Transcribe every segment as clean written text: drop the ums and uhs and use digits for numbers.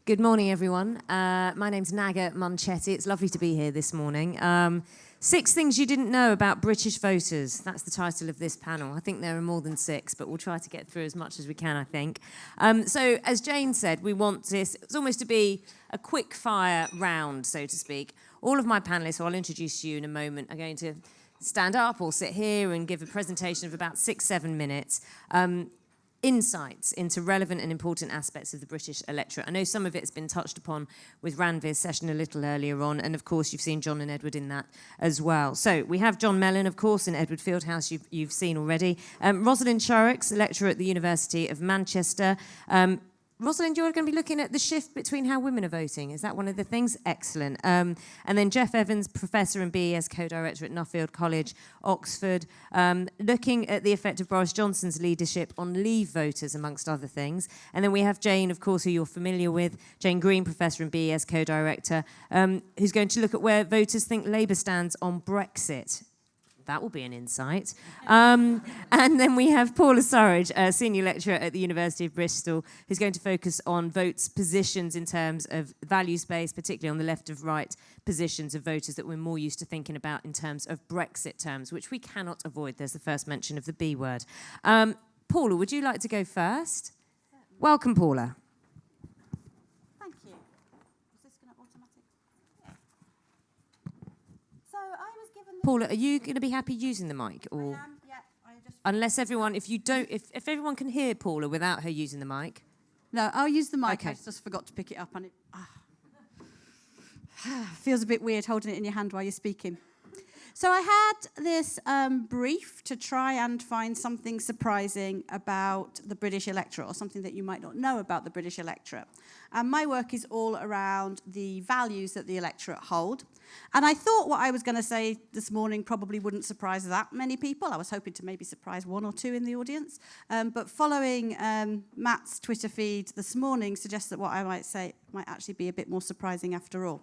Good morning, everyone. My name's Naga Munchetty. It's lovely to be here this morning. 6 things you didn't know about British voters. That's the title of this panel. I think there are more than 6, but we'll try to get through as much as we can, I think. So, as Jane said, we want this, it's almost to be a quick-fire round, so to speak. All of my panellists, who I'll introduce to you in a moment, are going to stand up or sit here and give a presentation of about 6-7 minutes. Insights into relevant and important aspects of the British electorate. I know some of it has been touched upon with Ranvir's session a little earlier on, and of course you've seen John and Edward in that as well. So we have John Mellon, of course, and Edward Fieldhouse you've seen already. Rosalind Shorrocks, a lecturer at the University of Manchester. Rosalind, you're going to be looking at the shift between how women are voting. Is that one of the things? Excellent. And then Jeff Evans, Professor and BES Co-Director at Nuffield College, Oxford, looking at the effect of Boris Johnson's leadership on Leave voters, amongst other things. And then we have Jane, of course, who you're familiar with, Jane Green, Professor and BES Co-Director, who's going to look at where voters think Labour stands on Brexit. That will be an insight. And then we have Paula, Surridge, a senior lecturer at the University of Bristol, who's going to focus on votes' positions in terms of value-based, particularly on the left of right positions of voters that we're more used to thinking about in terms of Brexit terms, which we cannot avoid. There's the first mention of the B word. Paula, would you like to go first? Welcome, Paula. Thank you. Is this going to automatic? Yeah. So I was given... Paula, are you going to be happy using the mic? Or? I am, yeah. Unless everyone, if everyone can hear Paula without her using the mic. No, I'll use the mic. Okay. I just forgot to pick it up, and it feels a bit weird holding it in your hand while you're speaking. So I had this brief to try and find something surprising about the British electorate, or something that you might not know about the British electorate. And my work is all around the values that the electorate hold. And I thought what I was going to say this morning probably wouldn't surprise that many people. I was hoping to maybe surprise 1 or 2 in the audience. But following Matt's Twitter feed this morning suggests that what I might say might actually be a bit more surprising after all.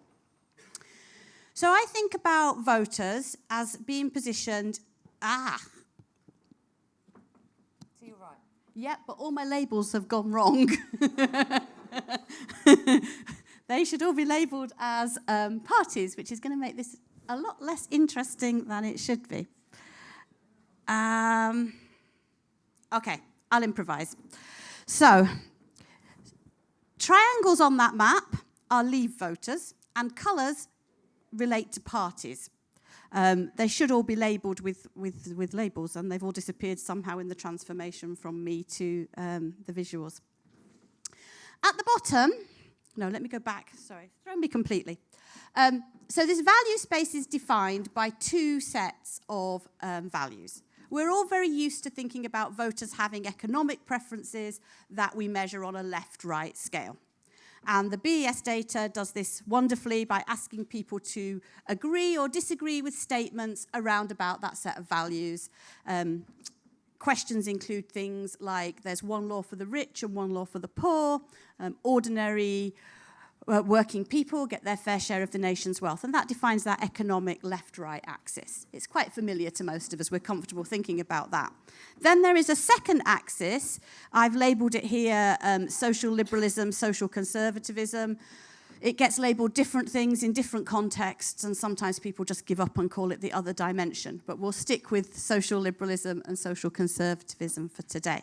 So I think about voters as being positioned... To your right. Yep, but all my labels have gone wrong. They should all be labelled as parties, which is going to make this a lot less interesting than it should be. Okay, I'll improvise. So, triangles on that map are Leave voters, and colours relate to parties. They should all be labelled with labels, and they've all disappeared somehow in the transformation from me to the visuals. At the bottom... No, let me go back. Sorry, throw me completely. So this value space is defined by 2 sets of values. We're all very used to thinking about voters having economic preferences that we measure on a left-right scale. And the BES data does this wonderfully by asking people to agree or disagree with statements around about that set of values. Questions include things like there's one law for the rich and one law for the poor, ordinary working people get their fair share of the nation's wealth, and that defines that economic left-right axis. It's quite familiar to most of us. We're comfortable thinking about that. Then there is a second axis. I've labelled it here social liberalism, social conservatism. It gets labelled different things in different contexts, and sometimes people just give up and call it the other dimension. But we'll stick with social liberalism and social conservatism for today.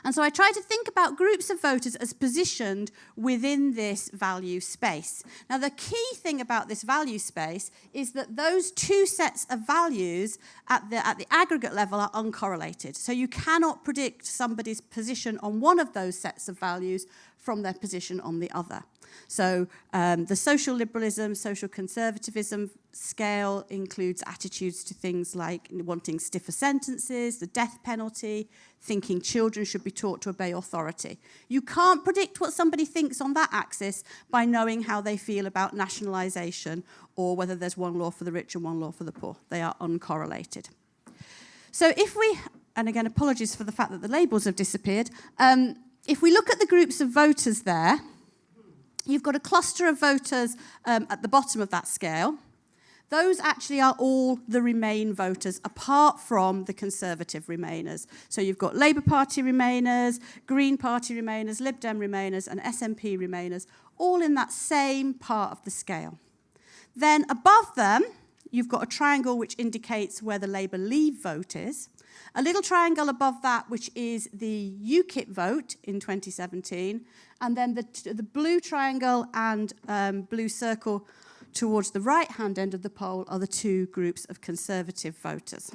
And so I try to think about groups of voters as positioned within this value space. Now, the key thing about this value space is that those 2 sets of values at the aggregate level are uncorrelated. So you cannot predict somebody's position on one of those sets of values from their position on the other. So the social liberalism, social conservatism scale includes attitudes to things like wanting stiffer sentences, the death penalty, thinking children should be taught to obey authority. You can't predict what somebody thinks on that axis by knowing how they feel about nationalisation or whether there's one law for the rich and one law for the poor. They are uncorrelated. So if we, and again, apologies for the fact that the labels have disappeared, if we look at the groups of voters there, you've got a cluster of voters at the bottom of that scale. Those actually are all the Remain voters, apart from the Conservative Remainers. So you've got Labour Party Remainers, Green Party Remainers, Lib Dem Remainers, and SNP Remainers, all in that same part of the scale. Then above them, you've got a triangle which indicates where the Labour Leave vote is. A little triangle above that, which is the UKIP vote in 2017. And then the blue triangle and blue circle towards the right-hand end of the poll are the two groups of Conservative voters.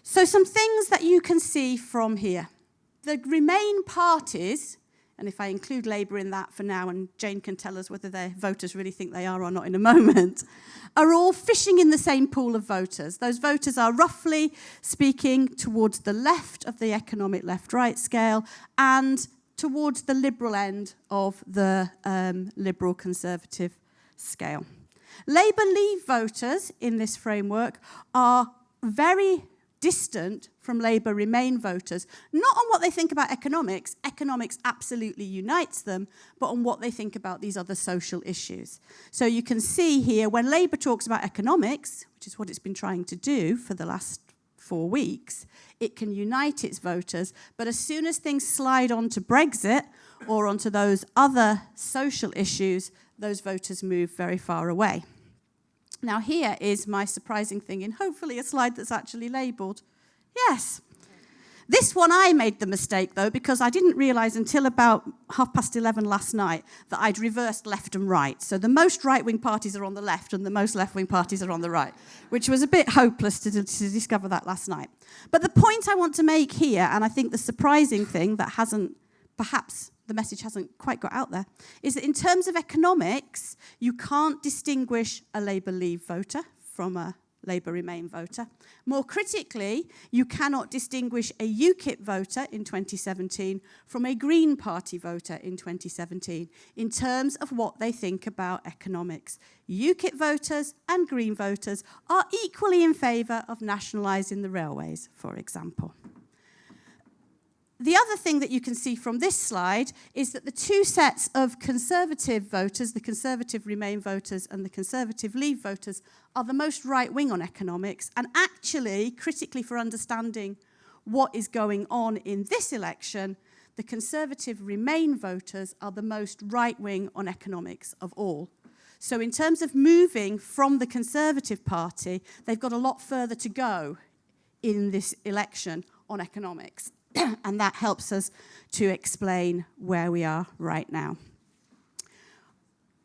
So some things that you can see from here. The Remain parties, and if I include Labour in that for now, and Jane can tell us whether their voters really think they are or not in a moment, are all fishing in the same pool of voters. Those voters are roughly speaking towards the left of the economic left-right scale and towards the liberal end of the liberal conservative scale. Labour Leave voters in this framework are very distant from Labour Remain voters, not on what they think about economics. Economics absolutely unites them, but on what they think about these other social issues. So you can see here, when Labour talks about economics, which is what it's been trying to do for the last 4 weeks, it can unite its voters, but as soon as things slide on to Brexit or onto those other social issues, those voters move very far away. Now here is my surprising thing in hopefully a slide that's actually labelled. Yes. This one I made the mistake, though, because I didn't realise until about 11:30 last night that I'd reversed left and right. So the most right-wing parties are on the left and the most left-wing parties are on the right, which was a bit hopeless to discover that last night. But the point I want to make here, and I think the surprising thing that perhaps the message hasn't quite got out there, is that in terms of economics, you can't distinguish a Labour Leave voter from a Labour Remain voter. More critically, you cannot distinguish a UKIP voter in 2017 from a Green Party voter in 2017 in terms of what they think about economics. UKIP voters and Green voters are equally in favour of nationalising the railways, for example. The other thing that you can see from this slide is that the two sets of Conservative voters, the Conservative Remain voters and the Conservative Leave voters, are the most right-wing on economics. And actually, critically for understanding what is going on in this election, the Conservative Remain voters are the most right-wing on economics of all. So in terms of moving from the Conservative Party, they've got a lot further to go in this election on economics. And that helps us to explain where we are right now.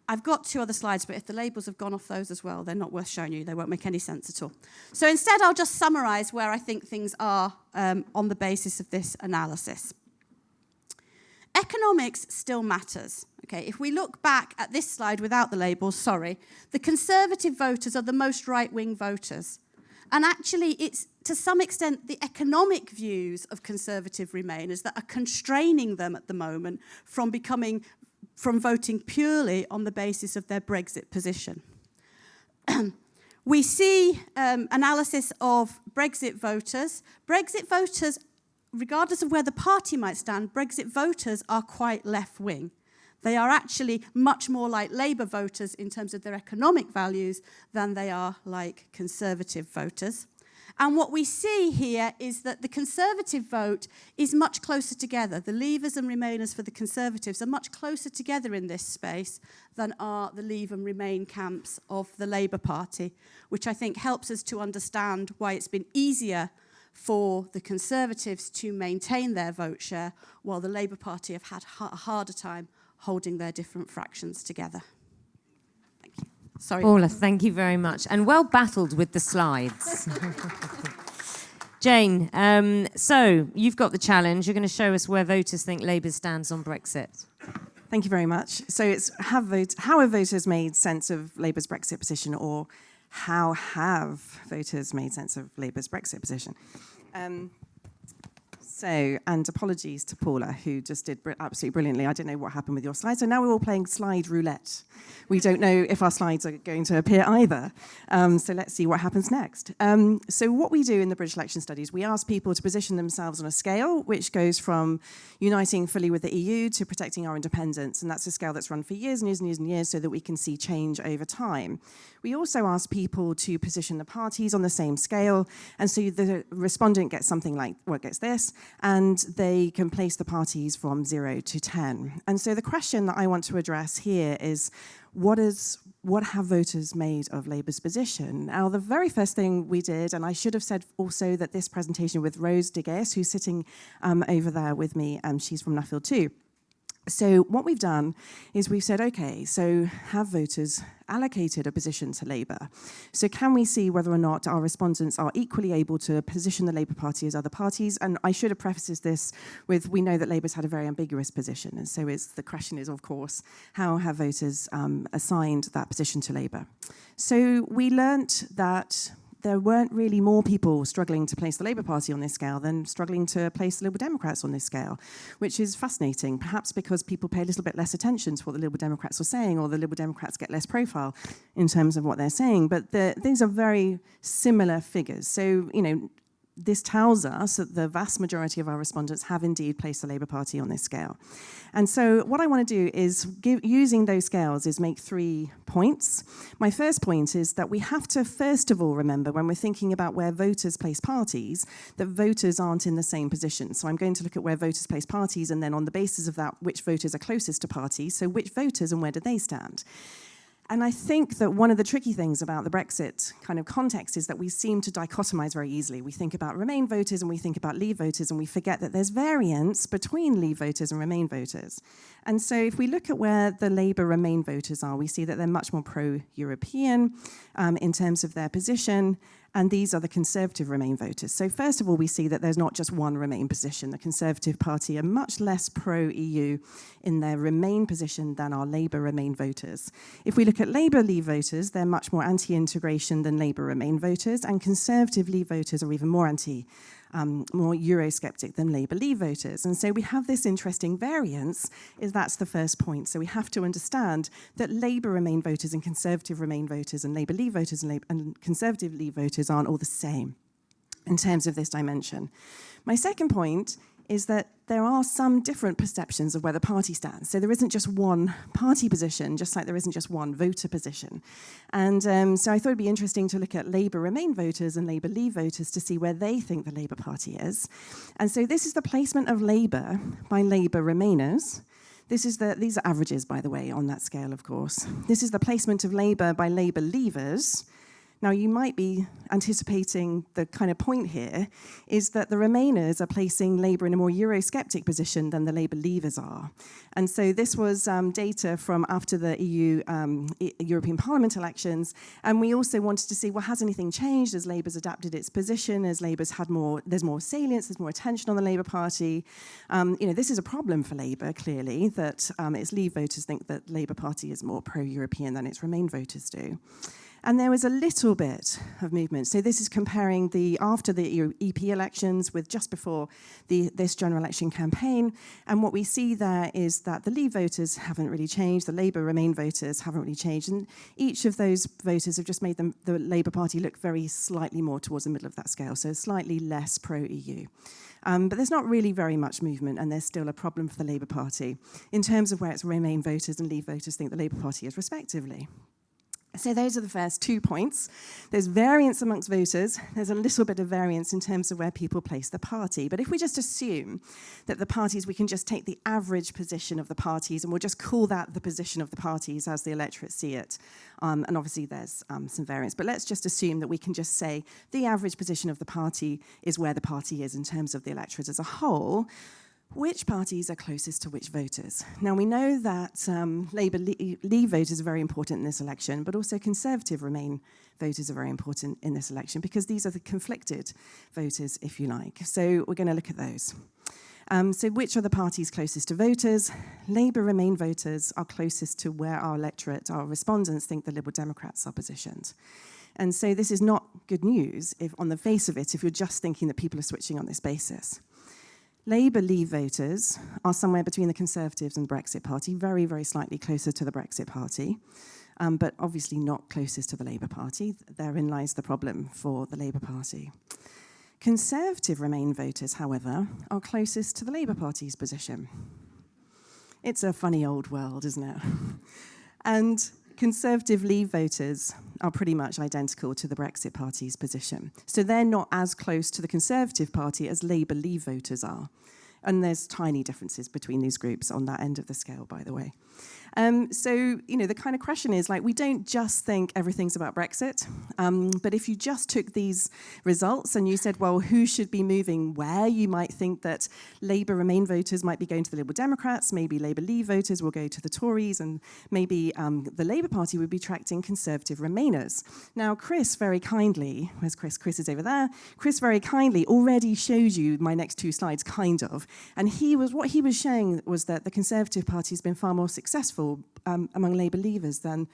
I've got 2 other slides, but if the labels have gone off those as well, they're not worth showing you. They won't make any sense at all. So instead, I'll just summarise where I think things are on the basis of this analysis. Economics still matters. Okay, if we look back at this slide without the labels, the Conservative voters are the most right-wing voters. And actually, it's to some extent the economic views of Conservative Remainers that are constraining them at the moment from voting purely on the basis of their Brexit position. We see analysis of Brexit voters. Brexit voters, regardless of where the party might stand, Brexit voters are quite left-wing. They are actually much more like Labour voters in terms of their economic values than they are like Conservative voters. And what we see here is that the Conservative vote is much closer together. The Leavers and Remainers for the Conservatives are much closer together in this space than are the Leave and Remain camps of the Labour Party, which I think helps us to understand why it's been easier for the Conservatives to maintain their vote share, while the Labour Party have had a harder time holding their different fractions together. Thank you. Sorry. Paula, thank you very much. And well battled with the slides. Jane, so you've got the challenge. You're going to show us where voters think Labour stands on Brexit. Thank you very much. So it's how have voters made sense of Labour's Brexit position, or how have voters made sense of Labour's Brexit position? And apologies to Paula, who just did absolutely brilliantly. I don't know what happened with your slides. So now we're all playing slide roulette. We don't know if our slides are going to appear either. So let's see what happens next. So what we do in the British election studies, we ask people to position themselves on a scale which goes from uniting fully with the EU to protecting our independence. And that's a scale that's run for years and years and years and years so that we can see change over time. We also asked people to position the parties on the same scale, and so the respondent gets something like, well, gets this, and they can place the parties from 0 to 10. And so the question that I want to address here is, what have voters made of Labour's position? Now, the very first thing we did, and I should have said also that this presentation with Rose Degues, who's sitting over there with me, she's from Nuffield too. So what we've done is we've said, okay, so have voters allocated a position to Labour? So can we see whether or not our respondents are equally able to position the Labour Party as other parties? And I should have prefaced this with, we know that Labour's had a very ambiguous position. And so the question is, of course, how have voters assigned that position to Labour? So we learnt that there weren't really more people struggling to place the Labour Party on this scale than struggling to place the Liberal Democrats on this scale, which is fascinating, perhaps because people pay a little bit less attention to what the Liberal Democrats are saying, or the Liberal Democrats get less profile in terms of what they're saying. But these are very similar figures. So, this tells us that the vast majority of our respondents have indeed placed the Labour Party on this scale. And so what I want to do is, using those scales, is make 3 points. My first point is that we have to first of all remember, when we're thinking about where voters place parties, that voters aren't in the same position. So I'm going to look at where voters place parties, and then on the basis of that, which voters are closest to parties, so which voters and where do they stand. And I think that one of the tricky things about the Brexit kind of context is that we seem to dichotomize very easily. We think about Remain voters and we think about Leave voters, and we forget that there's variance between Leave voters and Remain voters. And so if we look at where the Labour Remain voters are, we see that they're much more pro-European in terms of their position, and these are the Conservative Remain voters. So first of all, we see that there's not just one Remain position. The Conservative Party are much less pro-EU in their Remain position than our Labour Remain voters. If we look at Labour Leave voters, they're much more anti-integration than Labour Remain voters, and Conservative Leave voters are even more more Eurosceptic than Labour Leave voters. And so we have this interesting variance, that's the first point. So we have to understand that Labour Remain voters and Conservative Remain voters and Labour Leave voters and Conservative Leave voters aren't all the same in terms of this dimension. My second point is that there are some different perceptions of where the party stands. So there isn't just one party position, just like there isn't just one voter position. And so I thought it'd be interesting to look at Labour Remain voters and Labour Leave voters to see where they think the Labour Party is. And so this is the placement of Labour by Labour Remainers. These are averages, by the way, on that scale, of course. This is the placement of Labour by Labour Leavers. Now, you might be anticipating the kind of point here is that the Remainers are placing Labour in a more Eurosceptic position than the Labour Leavers are. And so this was data from after the European Parliament elections. And we also wanted to see, well, has anything changed as Labour's adapted its position, as Labour's there's more salience, there's more attention on the Labour Party. This is a problem for Labour, clearly, that its Leave voters think that Labour Party is more pro-European than its Remain voters do. And there was a little bit of movement. So this is comparing after the EP elections with just before this general election campaign. And what we see there is that the Leave voters haven't really changed. The Labour Remain voters haven't really changed. And each of those voters have just made the Labour Party look very slightly more towards the middle of that scale, so slightly less pro-EU. But there's not really very much movement, and there's still a problem for the Labour Party in terms of where its Remain voters and Leave voters think the Labour Party is, respectively. So those are the first 2 points. There's variance amongst voters. There's a little bit of variance in terms of where people place the party. But if we just assume that the parties, we can just take the average position of the parties, and we'll just call that the position of the parties as the electorate see it. And obviously there's some variance. But let's just assume that we can just say the average position of the party is where the party is in terms of the electorate as a whole. Which parties are closest to which voters? Now, we know that Labour Leave voters are very important in this election, but also Conservative Remain voters are very important in this election because these are the conflicted voters, if you like. So we're going to look at those. So which are the parties closest to voters? Labour Remain voters are closest to where our electorate, our respondents, think the Liberal Democrats are positioned. And so this is not good news if, on the face of it, if you're just thinking that people are switching on this basis. Labour Leave voters are somewhere between the Conservatives and the Brexit Party, very, very slightly closer to the Brexit Party, but obviously not closest to the Labour Party. Therein lies the problem for the Labour Party. Conservative Remain voters, however, are closest to the Labour Party's position. It's a funny old world, isn't it? And Conservative Leave voters are pretty much identical to the Brexit Party's position. So they're not as close to the Conservative Party as Labour Leave voters are. And there's tiny differences between these groups on that end of the scale, by the way. So, the kind of question is, we don't just think everything's about Brexit, but if you just took these results and you said, well, who should be moving where, you might think that Labour Remain voters might be going to the Liberal Democrats, maybe Labour Leave voters will go to the Tories, and maybe the Labour Party would be attracting Conservative Remainers. Now, Chris very kindly, where's Chris? Chris is over there. Chris very kindly already showed you my next two slides, kind of, and what he was showing was that the Conservative Party has been far more successful among Labour Leavers than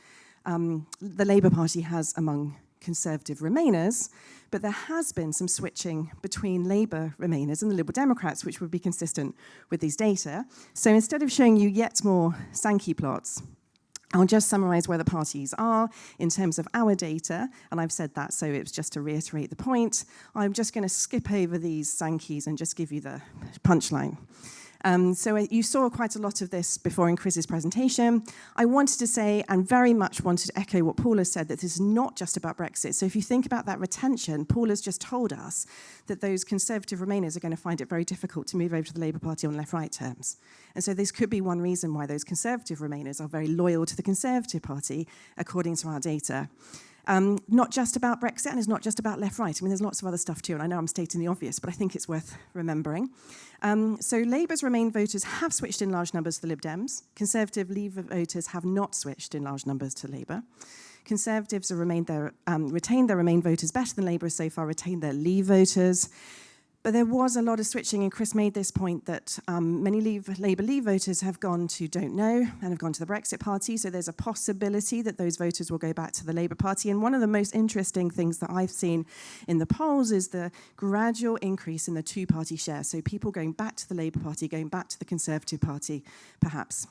the Labour Party has among Conservative Remainers, but there has been some switching between Labour Remainers and the Liberal Democrats, which would be consistent with these data. So instead of showing you yet more Sankey plots, I'll just summarise where the parties are in terms of our data, and I've said that, so it's just to reiterate the point. I'm just going to skip over these Sankeys and just give you the punchline. So you saw quite a lot of this before in Chris's presentation. I wanted to say, and very much wanted to echo what Paula said, that this is not just about Brexit. So if you think about that retention, Paula's just told us that those Conservative Remainers are going to find it very difficult to move over to the Labour Party on left-right terms. And so this could be one reason why those Conservative Remainers are very loyal to the Conservative Party, according to our data. Not just about Brexit, and it's not just about left-right. I mean, there's lots of other stuff too, and I know I'm stating the obvious, but I think it's worth remembering. So Labour's Remain voters have switched in large numbers to the Lib Dems. Conservative Leave voters have not switched in large numbers to Labour. Conservatives have retained their Remain voters better than Labour has so far retained their Leave voters. But there was a lot of switching, and Chris made this point that many Labour Leave voters have gone to don't know and have gone to the Brexit Party, so there's a possibility that those voters will go back to the Labour Party. And one of the most interesting things that I've seen in the polls is the gradual increase in the two-party share, so people going back to the Labour Party, going back to the Conservative Party, perhaps.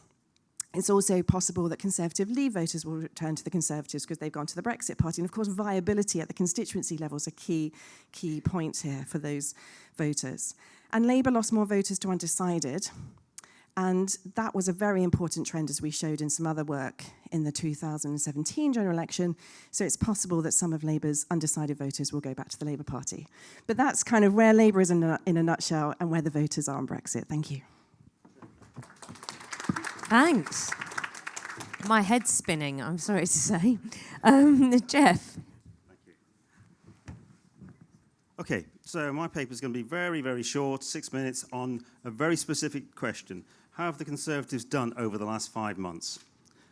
It's also possible that Conservative Leave voters will return to the Conservatives because they've gone to the Brexit Party. And of course, viability at the constituency level is a key point here for those voters. And Labour lost more voters to undecided. And that was a very important trend, as we showed in some other work in the 2017 general election. So it's possible that some of Labour's undecided voters will go back to the Labour Party. But that's kind of where Labour is in a nutshell and where the voters are on Brexit. Thank you. Thanks. My head's spinning, I'm sorry to say. Geoff. Thank you. Okay, so my paper is going to be very, very short, 6 minutes, on a very specific question. How have the Conservatives done over the last 5 months?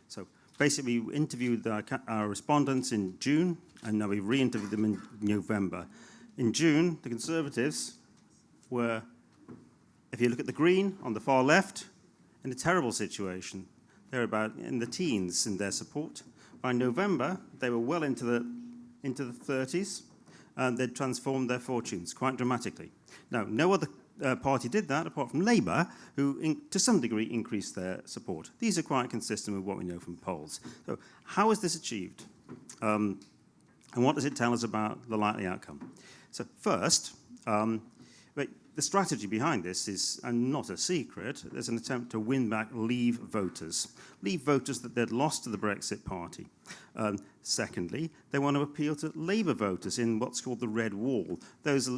So basically, we interviewed our respondents in June, and now we re-interviewed them in November. In June, the Conservatives were, if you look at the green on the far left, in a terrible situation. They're about in the teens in their support. By November, they were well into the 30s, and they'd transformed their fortunes quite dramatically. Now, no other party did that apart from Labour, who to some degree increased their support. These are quite consistent with what we know from polls. So how is this achieved? And what does it tell us about the likely outcome? So first, the strategy behind this is, and not a secret, there's an attempt to win back Leave voters that they'd lost to the Brexit Party. Secondly, they want to appeal to Labour voters in what's called the Red Wall. Those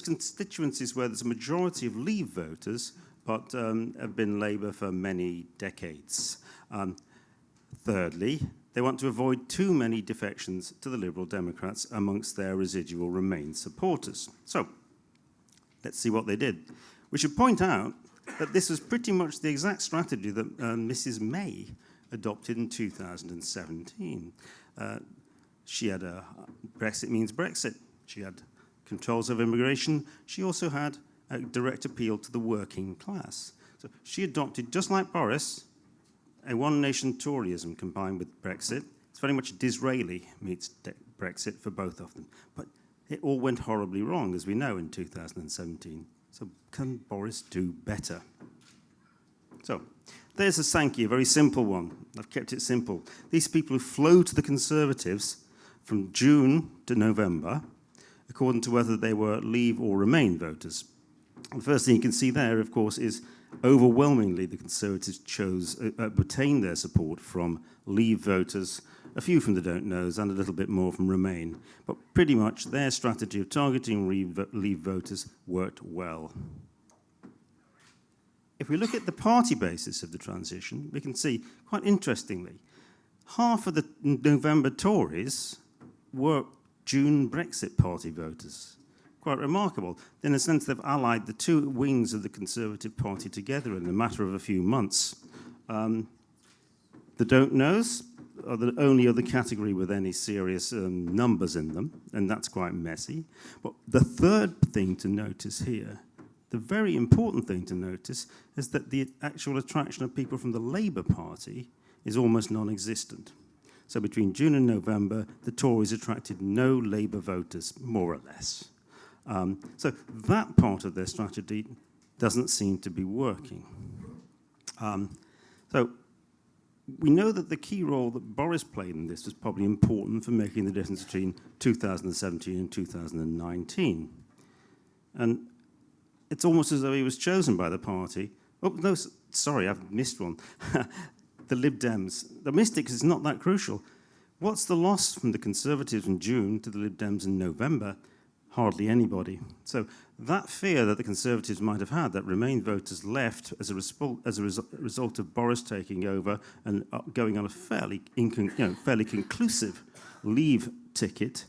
constituencies where there's a majority of Leave voters, but have been Labour for many decades. Thirdly, they want to avoid too many defections to the Liberal Democrats amongst their residual Remain supporters. So, let's see what they did. We should point out that this was pretty much the exact strategy that Mrs. May adopted in 2017. She had Brexit means Brexit. She had controls of immigration. She also had a direct appeal to the working class. So she adopted, just like Boris, a one-nation Toryism combined with Brexit. It's very much Disraeli meets Brexit for both of them. But it all went horribly wrong, as we know, in 2017. So can Boris do better? So there's a Sankey, a very simple one. I've kept it simple. These people who flow to the Conservatives from June to November, according to whether they were Leave or Remain voters. The first thing you can see there, of course, is overwhelmingly the Conservatives retained their support from Leave voters a few from the Don't Knows, and a little bit more from Remain. But pretty much their strategy of targeting Leave voters worked well. If we look at the party basis of the transition, we can see, quite interestingly, half of the November Tories were June Brexit Party voters. Quite remarkable. In a sense, they've allied the two wings of the Conservative Party together in the matter of a few months. The Don't Knows are the only other category with any serious numbers in them, and that's quite messy. But the third thing to notice here, the very important thing to notice, is that the actual attraction of people from the Labour Party is almost non-existent. So between June and November, the Tories attracted no Labour voters, more or less. So that part of their strategy doesn't seem to be working. So we know that the key role that Boris played in this was probably important for making the difference between 2017 and 2019. And it's almost as though he was chosen by the party. Oh, no, sorry, I've missed one. The Lib Dems. The mystics is not that crucial. What's the loss from the Conservatives in June to the Lib Dems in November? Hardly anybody. So that fear that the Conservatives might have had, that Remain voters left as a result of Boris taking over and going on a fairly conclusive Leave ticket,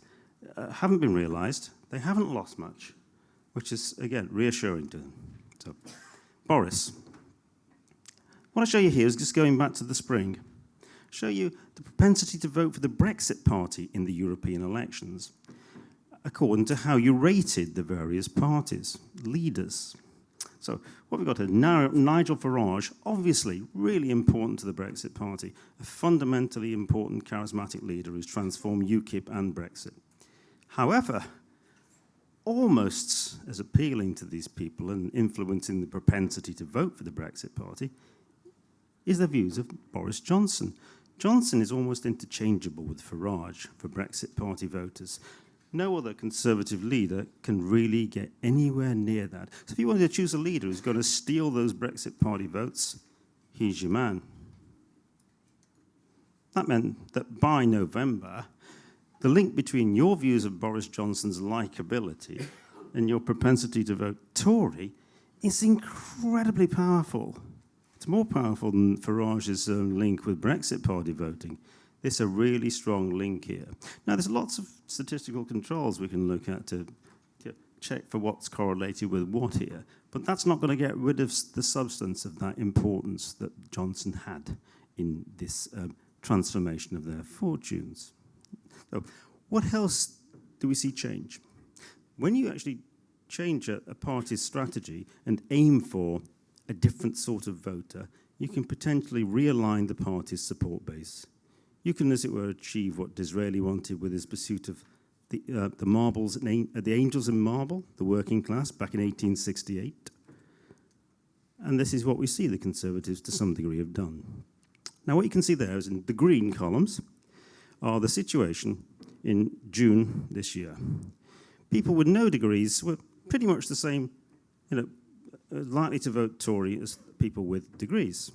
haven't been realised. They haven't lost much, which is, again, reassuring to them. So, Boris. What I show you here is just going back to the spring. Show you the propensity to vote for the Brexit Party in the European elections, according to how you rated the various parties, leaders. So what we've got here, Nigel Farage, obviously really important to the Brexit Party, a fundamentally important charismatic leader who's transformed UKIP and Brexit. However, almost as appealing to these people and influencing the propensity to vote for the Brexit Party is the views of Boris Johnson. Johnson is almost interchangeable with Farage for Brexit Party voters. No other Conservative leader can really get anywhere near that. So if you wanted to choose a leader who's going to steal those Brexit Party votes, he's your man. That meant that by November, the link between your views of Boris Johnson's likability and your propensity to vote Tory is incredibly powerful. It's more powerful than Farage's link with Brexit Party voting. There's a really strong link here. Now, there's lots of statistical controls we can look at to check for what's correlated with what here, but that's not going to get rid of the substance of that importance that Johnson had in this transformation of their fortunes. So, what else do we see change? When you actually change a party's strategy and aim for a different sort of voter, you can potentially realign the party's support base. You can, as it were, achieve what Disraeli wanted with his pursuit of the Angels in Marble, the working class, back in 1868. And this is what we see the Conservatives, to some degree, have done. Now, what you can see there is in the green columns are the situation in June this year. People with no degrees were pretty much the same, likely to vote Tory as people with degrees.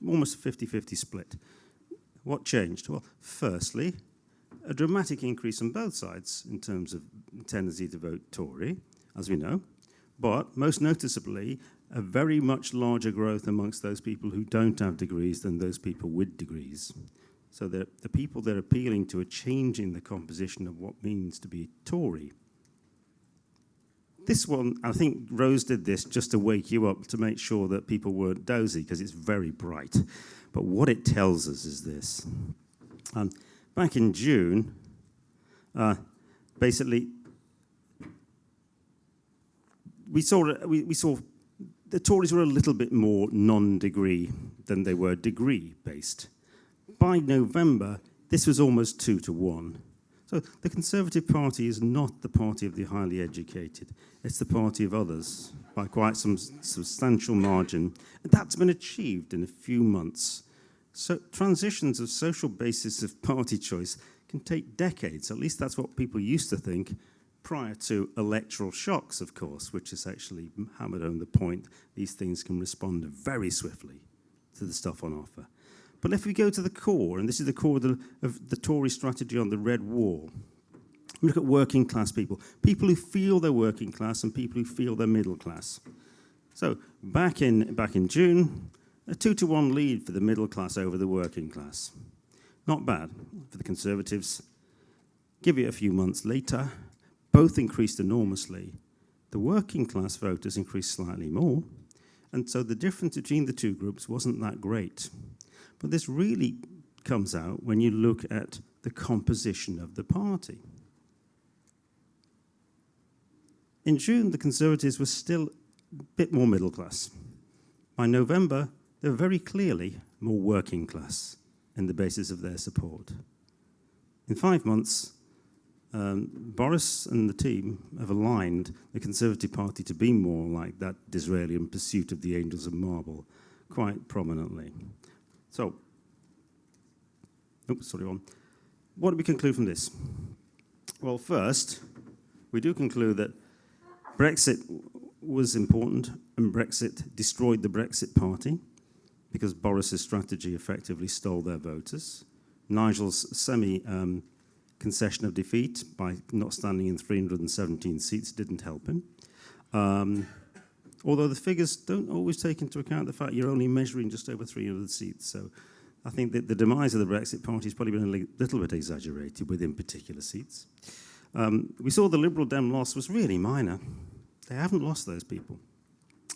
Almost a 50-50 split. What changed? Well, firstly, a dramatic increase on both sides in terms of tendency to vote Tory, as we know, but most noticeably, a very much larger growth amongst those people who don't have degrees than those people with degrees. So the people they're appealing to are changing the composition of what means to be Tory. This one, I think Rose did this just to wake you up, to make sure that people weren't dozy, because it's very bright. But what it tells us is this. Back in June, basically, we saw the Tories were a little bit more non-degree than they were degree-based. By November, this was almost 2-1. So the Conservative Party is not the party of the highly educated. It's the party of others by quite some substantial margin. And that's been achieved in a few months. So transitions of social basis of party choice can take decades. At least that's what people used to think prior to electoral shocks, of course, which is actually hammered home the point. These things can respond very swiftly to the stuff on offer. But if we go to the core, and this is the core of the Tory strategy on the red wall, we look at working class people who feel they're working class and people who feel they're middle class. So back in June, a 2-to-1 lead for the middle class over the working class. Not bad for the Conservatives. Give it a few months later, both increased enormously. The working class voters increased slightly more, and so the difference between the two groups wasn't that great. But this really comes out when you look at the composition of the party. In June, the Conservatives were still a bit more middle class. By November, they were very clearly more working class in the basis of their support. In 5 months, Boris and the team have aligned the Conservative Party to be more like that Disraelian pursuit of the angels of marble quite prominently. So, what do we conclude from this? Well, first, we do conclude that Brexit was important, and Brexit destroyed the Brexit Party because Boris's strategy effectively stole their voters. Nigel's concession of defeat by not standing in 317 seats didn't help him. Although the figures don't always take into account the fact you're only measuring just over 300 seats. So I think that the demise of the Brexit Party has probably been a little bit exaggerated within particular seats. We saw the Liberal Dem loss was really minor. They haven't lost those people.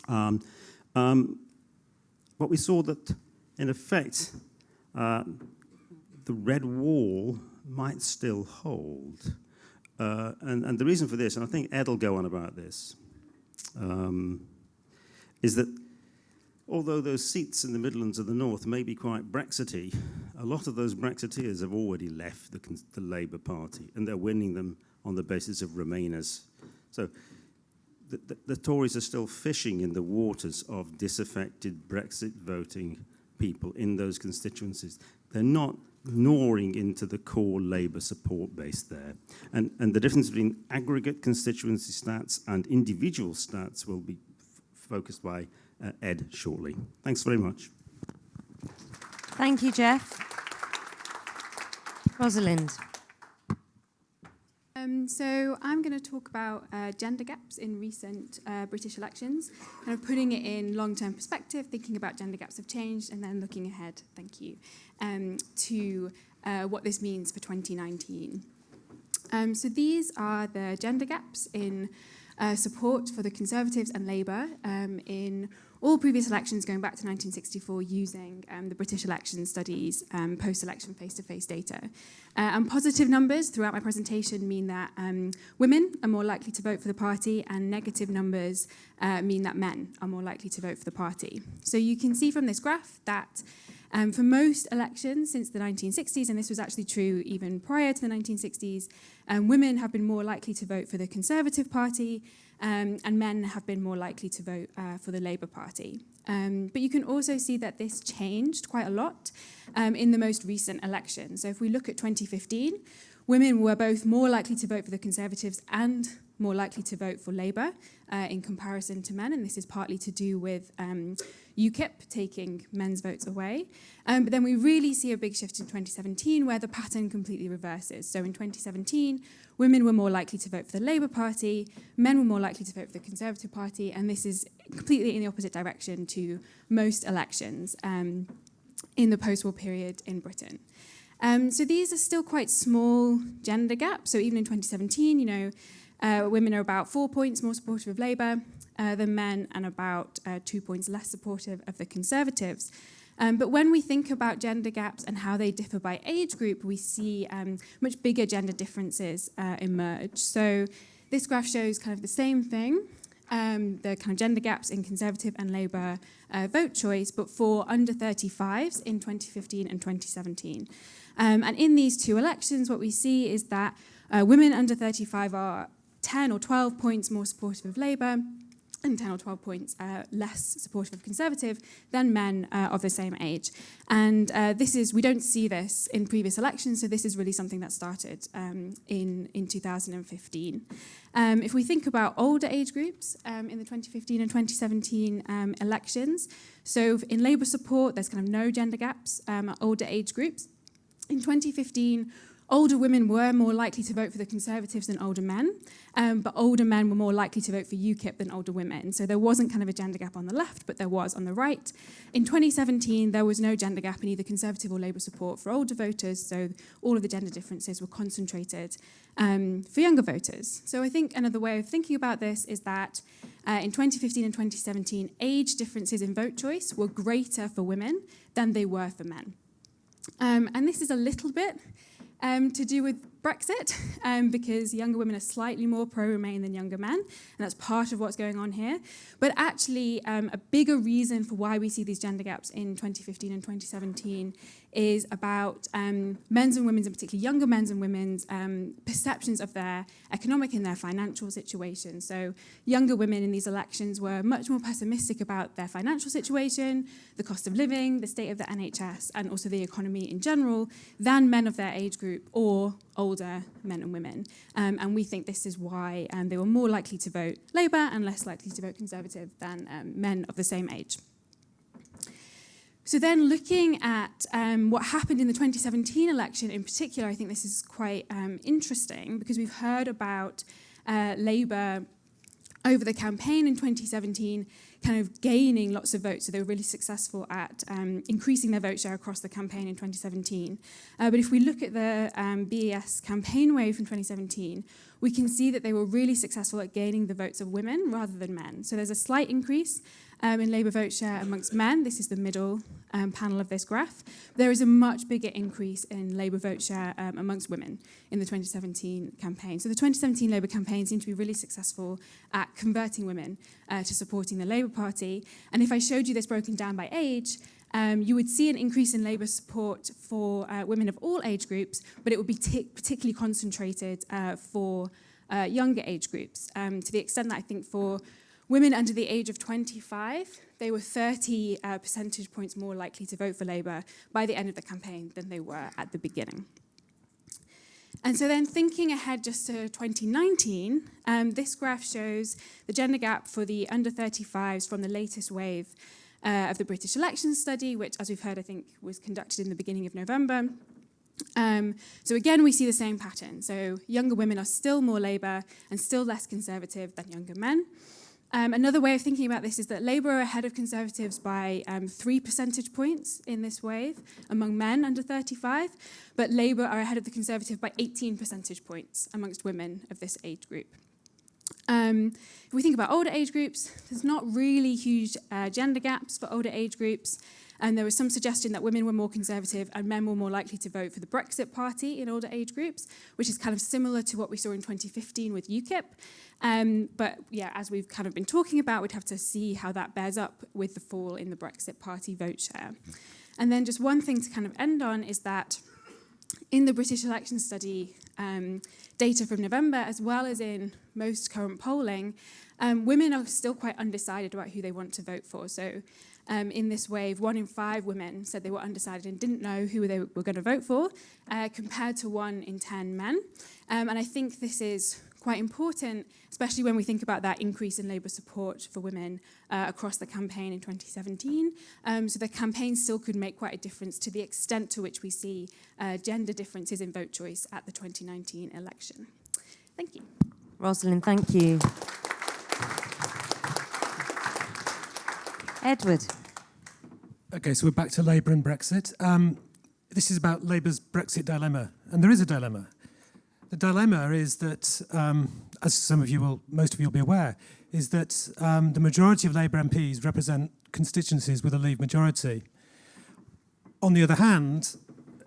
But we saw that, in effect, the red wall might still hold. And the reason for this, and I think Ed will go on about this, is that although those seats in the Midlands of the North may be quite Brexity, a lot of those Brexiteers have already left the Labour Party, and they're winning them on the basis of Remainers. So the Tories are still fishing in the waters of disaffected Brexit voting people in those constituencies. They're not gnawing into the core Labour support base there. And the difference between aggregate constituency stats and individual stats will be focused by Ed shortly. Thanks very much. Thank you, Geoff. Rosalind. So I'm going to talk about gender gaps in recent British elections, kind of putting it in long-term perspective, thinking about gender gaps have changed, and then looking ahead, thank you, to what this means for 2019. So these are the gender gaps in support for the Conservatives and Labour in all previous elections going back to 1964 using the British election studies post-election face-to-face data. And positive numbers throughout my presentation mean that women are more likely to vote for the party, and negative numbers mean that men are more likely to vote for the party. So you can see from this graph that for most elections since the 1960s, and this was actually true even prior to the 1960s, women have been more likely to vote for the Conservative Party, and men have been more likely to vote for the Labour Party. But you can also see that this changed quite a lot in the most recent election. So if we look at 2015, women were both more likely to vote for the Conservatives and more likely to vote for Labour in comparison to men, and this is partly to do with UKIP taking men's votes away. But then we really see a big shift in 2017 where the pattern completely reverses. So in 2017, women were more likely to vote for the Labour Party, men were more likely to vote for the Conservative Party, and this is completely in the opposite direction to most elections in the post-war period in Britain. So these are still quite small gender gaps. So even in 2017, women are about 4 points more supportive of Labour than men, and about 2 points less supportive of the Conservatives. But when we think about gender gaps and how they differ by age group, we see much bigger gender differences emerge. So this graph shows kind of the same thing, the kind of gender gaps in Conservative and Labour vote choice, but for under 35s in 2015 and 2017. And in these two elections, what we see is that women under 35 are 10 or 12 points more supportive of Labour, and 10 or 12 points less supportive of Conservative than men of the same age. And we don't see this in previous elections, so this is really something that started in 2015. If we think about older age groups in the 2015 and 2017 elections, so in Labour support, there's kind of no gender gaps at older age groups. In 2015, older women were more likely to vote for the Conservatives than older men, but older men were more likely to vote for UKIP than older women. So there wasn't kind of a gender gap on the left, but there was on the right. In 2017, there was no gender gap in either Conservative or Labour support for older voters, so all of the gender differences were concentrated for younger voters. So I think another way of thinking about this is that in 2015 and 2017, age differences in vote choice were greater for women than they were for men. And this is a little bit to do with Brexit, because younger women are slightly more pro-Remain than younger men, and that's part of what's going on here. But actually, a bigger reason for why we see these gender gaps in 2015 and 2017 is about men's and women's, and particularly younger men's and women's, perceptions of their economic and their financial situation. So younger women in these elections were much more pessimistic about their financial situation, the cost of living, the state of the NHS, and also the economy in general, than men of their age group or older men and women. And we think this is why they were more likely to vote Labour and less likely to vote Conservative than men of the same age. So then looking at what happened in the 2017 election in particular, I think this is quite interesting because we've heard about Labour over the campaign in 2017 kind of gaining lots of votes. So they were really successful at increasing their vote share across the campaign in 2017. But if we look at the BES campaign wave from 2017, we can see that they were really successful at gaining the votes of women rather than men. So there's a slight increase in Labour vote share amongst men. This is the middle panel of this graph. There is a much bigger increase in Labour vote share amongst women in the 2017 campaign. So the 2017 Labour campaign seemed to be really successful at converting women to supporting the Labour Party. And if I showed you this broken down by age, you would see an increase in Labour support for women of all age groups, but it would be particularly concentrated for younger age groups, to the extent that I think for women under the age of 25, they were 30 percentage points more likely to vote for Labour by the end of the campaign than they were at the beginning. And so then thinking ahead just to 2019, this graph shows the gender gap for the under 35s from the latest wave of the British election study, which, as we've heard, I think was conducted in the beginning of November. So again, we see the same pattern. So younger women are still more Labour and still less Conservative than younger men. Another way of thinking about this is that Labour are ahead of Conservatives by 3 percentage points in this wave among men under 35, but Labour are ahead of the Conservative by 18 percentage points amongst women of this age group. If we think about older age groups, there's not really huge gender gaps for older age groups. And there was some suggestion that women were more Conservative and men were more likely to vote for the Brexit Party in older age groups, which is kind of similar to what we saw in 2015 with UKIP. But yeah, as we've kind of been talking about, we'd have to see how that bears up with the fall in the Brexit Party vote share. And then just one thing to kind of end on is that in the British election study data from November, as well as in most current polling, women are still quite undecided about who they want to vote for. So in this wave, 1 in 5 women said they were undecided and didn't know who they were going to vote for, compared to 1 in 10 men. And I think this is quite important, especially when we think about that increase in Labour support for women across the campaign in 2017. So the campaign still could make quite a difference to the extent to which we see gender differences in vote choice at the 2019 election. Thank you. Rosalind, thank you. Edward. Okay, so we're back to Labour and Brexit. This is about Labour's Brexit dilemma, and there is a dilemma. The dilemma is that, as most of you will be aware, is that the majority of Labour MPs represent constituencies with a Leave majority. On the other hand,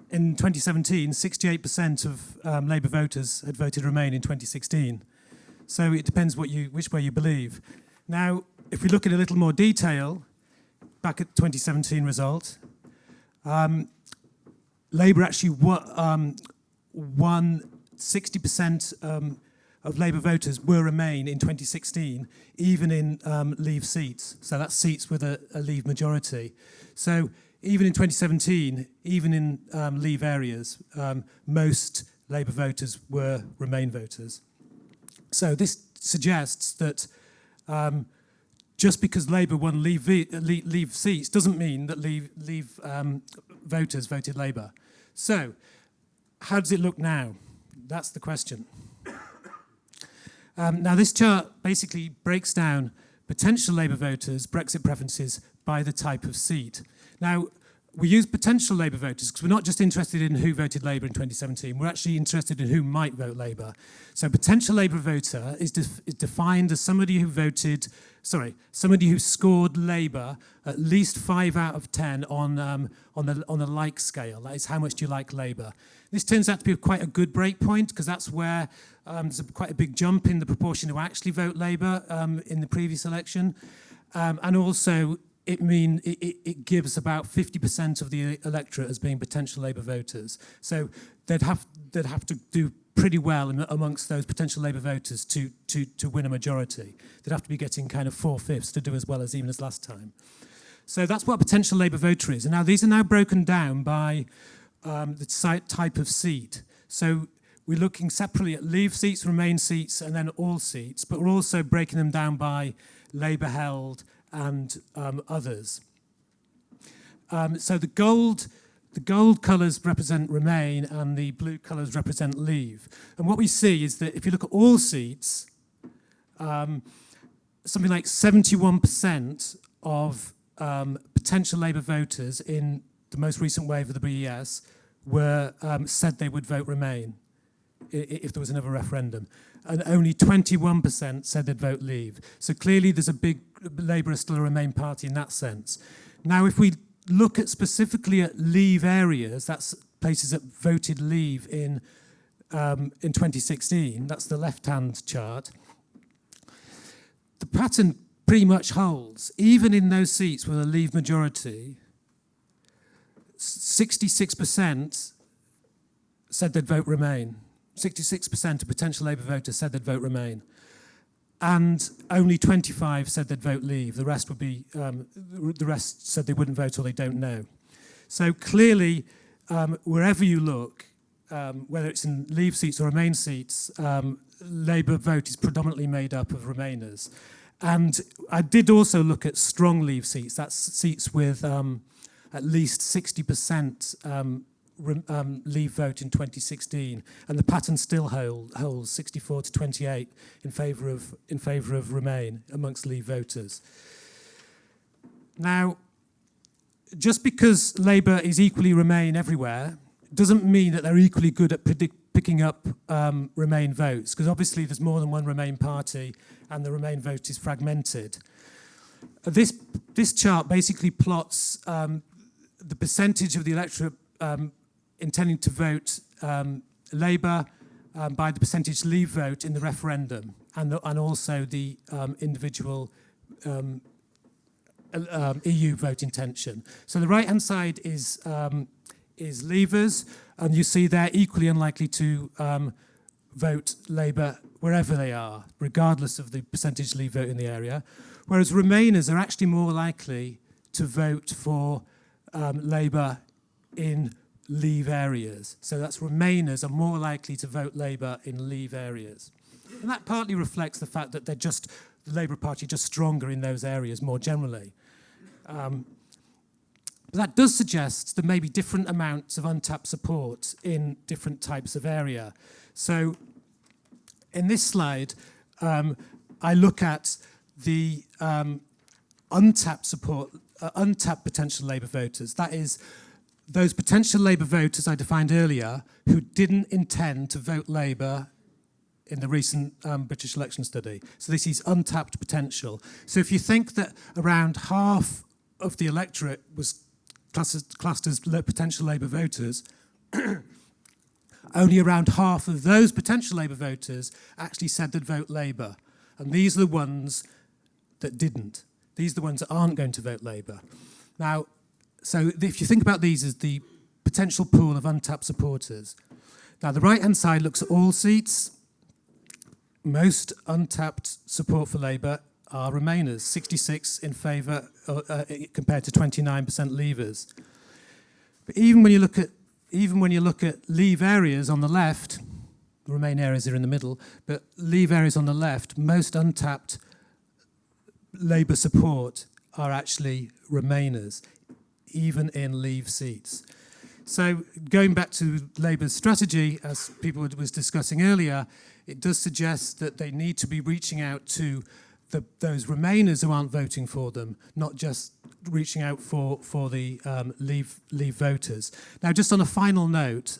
in 2017, 68% of Labour voters had voted Remain in 2016. So it depends which way you believe. Now, if we look at a little more detail, back at the 2017 result, Labour actually won 60% of Labour voters were Remain in 2016, even in Leave seats. So that's seats with a Leave majority. So even in 2017, even in Leave areas, most Labour voters were Remain voters. So this suggests that just because Labour won Leave seats doesn't mean that Leave voters voted Labour. So how does it look now? That's the question. Now this chart basically breaks down potential Labour voters' Brexit preferences by the type of seat. Now, we use potential Labour voters because we're not just interested in who voted Labour in 2017, we're actually interested in who might vote Labour. So potential Labour voter is defined as somebody who scored Labour at least 5 out of 10 on the like scale. That is, how much do you like Labour? This turns out to be quite a good break point because that's where there's quite a big jump in the proportion who actually vote Labour in the previous election. And also, it gives about 50% of the electorate as being potential Labour voters. So they'd have to do pretty well amongst those potential Labour voters to win a majority. They'd have to be getting kind of 4/5 to do as well as even as last time. So that's what a potential Labour voter is. And now these are now broken down by the type of seat. So we're looking separately at Leave seats, Remain seats, and then all seats, but we're also breaking them down by Labour held and others. So the gold colours represent Remain and the blue colours represent Leave. And what we see is that if you look at all seats, something like 71% of potential Labour voters in the most recent wave of the BES were said they would vote Remain if there was another referendum. And only 21% said they'd vote Leave. So clearly there's a big, Labour is still a Remain party in that sense. Now if we look at specifically at Leave areas, that's places that voted Leave in 2016, that's the left-hand chart, the pattern pretty much holds. Even in those seats with a Leave majority, 66% said they'd vote Remain. 66% of potential Labour voters said they'd vote Remain. And only 25 said they'd vote Leave. The rest would be, the rest said they wouldn't vote or they don't know. So clearly, wherever you look, whether it's in Leave seats or Remain seats, Labour vote is predominantly made up of Remainers. And I did also look at strong Leave seats. That's seats with at least 60% Leave vote in 2016, and the pattern still holds 64 to 28 in favour of Remain amongst Leave voters. Now, just because Labour is equally Remain everywhere doesn't mean that they're equally good at picking up Remain votes, because obviously there's more than one Remain party and the Remain vote is fragmented. This chart basically plots the percentage of the electorate intending to vote Labour by the percentage Leave vote in the referendum, and also the individual EU vote intention. So the right-hand side is Leavers, and you see they're equally unlikely to vote Labour wherever they are, regardless of the percentage Leave vote in the area, whereas Remainers are actually more likely to vote for Labour in Leave areas. So that's Remainers are more likely to vote Labour in Leave areas. And that partly reflects the fact that the Labour Party just stronger in those areas more generally. But that does suggest there may be different amounts of untapped support in different types of area. So in this slide, I look at the untapped support, untapped potential Labour voters. That is, those potential Labour voters I defined earlier who didn't intend to vote Labour in the recent British election study. So this is untapped potential. So if you think that around half of the electorate was classed as potential Labour voters, only around half of those potential Labour voters actually said they'd vote Labour. And these are the ones that didn't. These are the ones that aren't going to vote Labour. Now, so if you think about these as the potential pool of untapped supporters. Now, the right-hand side looks at all seats, most untapped support for Labour are Remainers, 66 in favour compared to 29% Leavers. But even when you look at Leave areas on the left, the Remain areas are in the middle, but Leave areas on the left, most untapped Labour support are actually Remainers, even in Leave seats. So going back to Labour's strategy, as people was discussing earlier, it does suggest that they need to be reaching out to those Remainers who aren't voting for them, not just reaching out for the Leave voters. Now, just on a final note,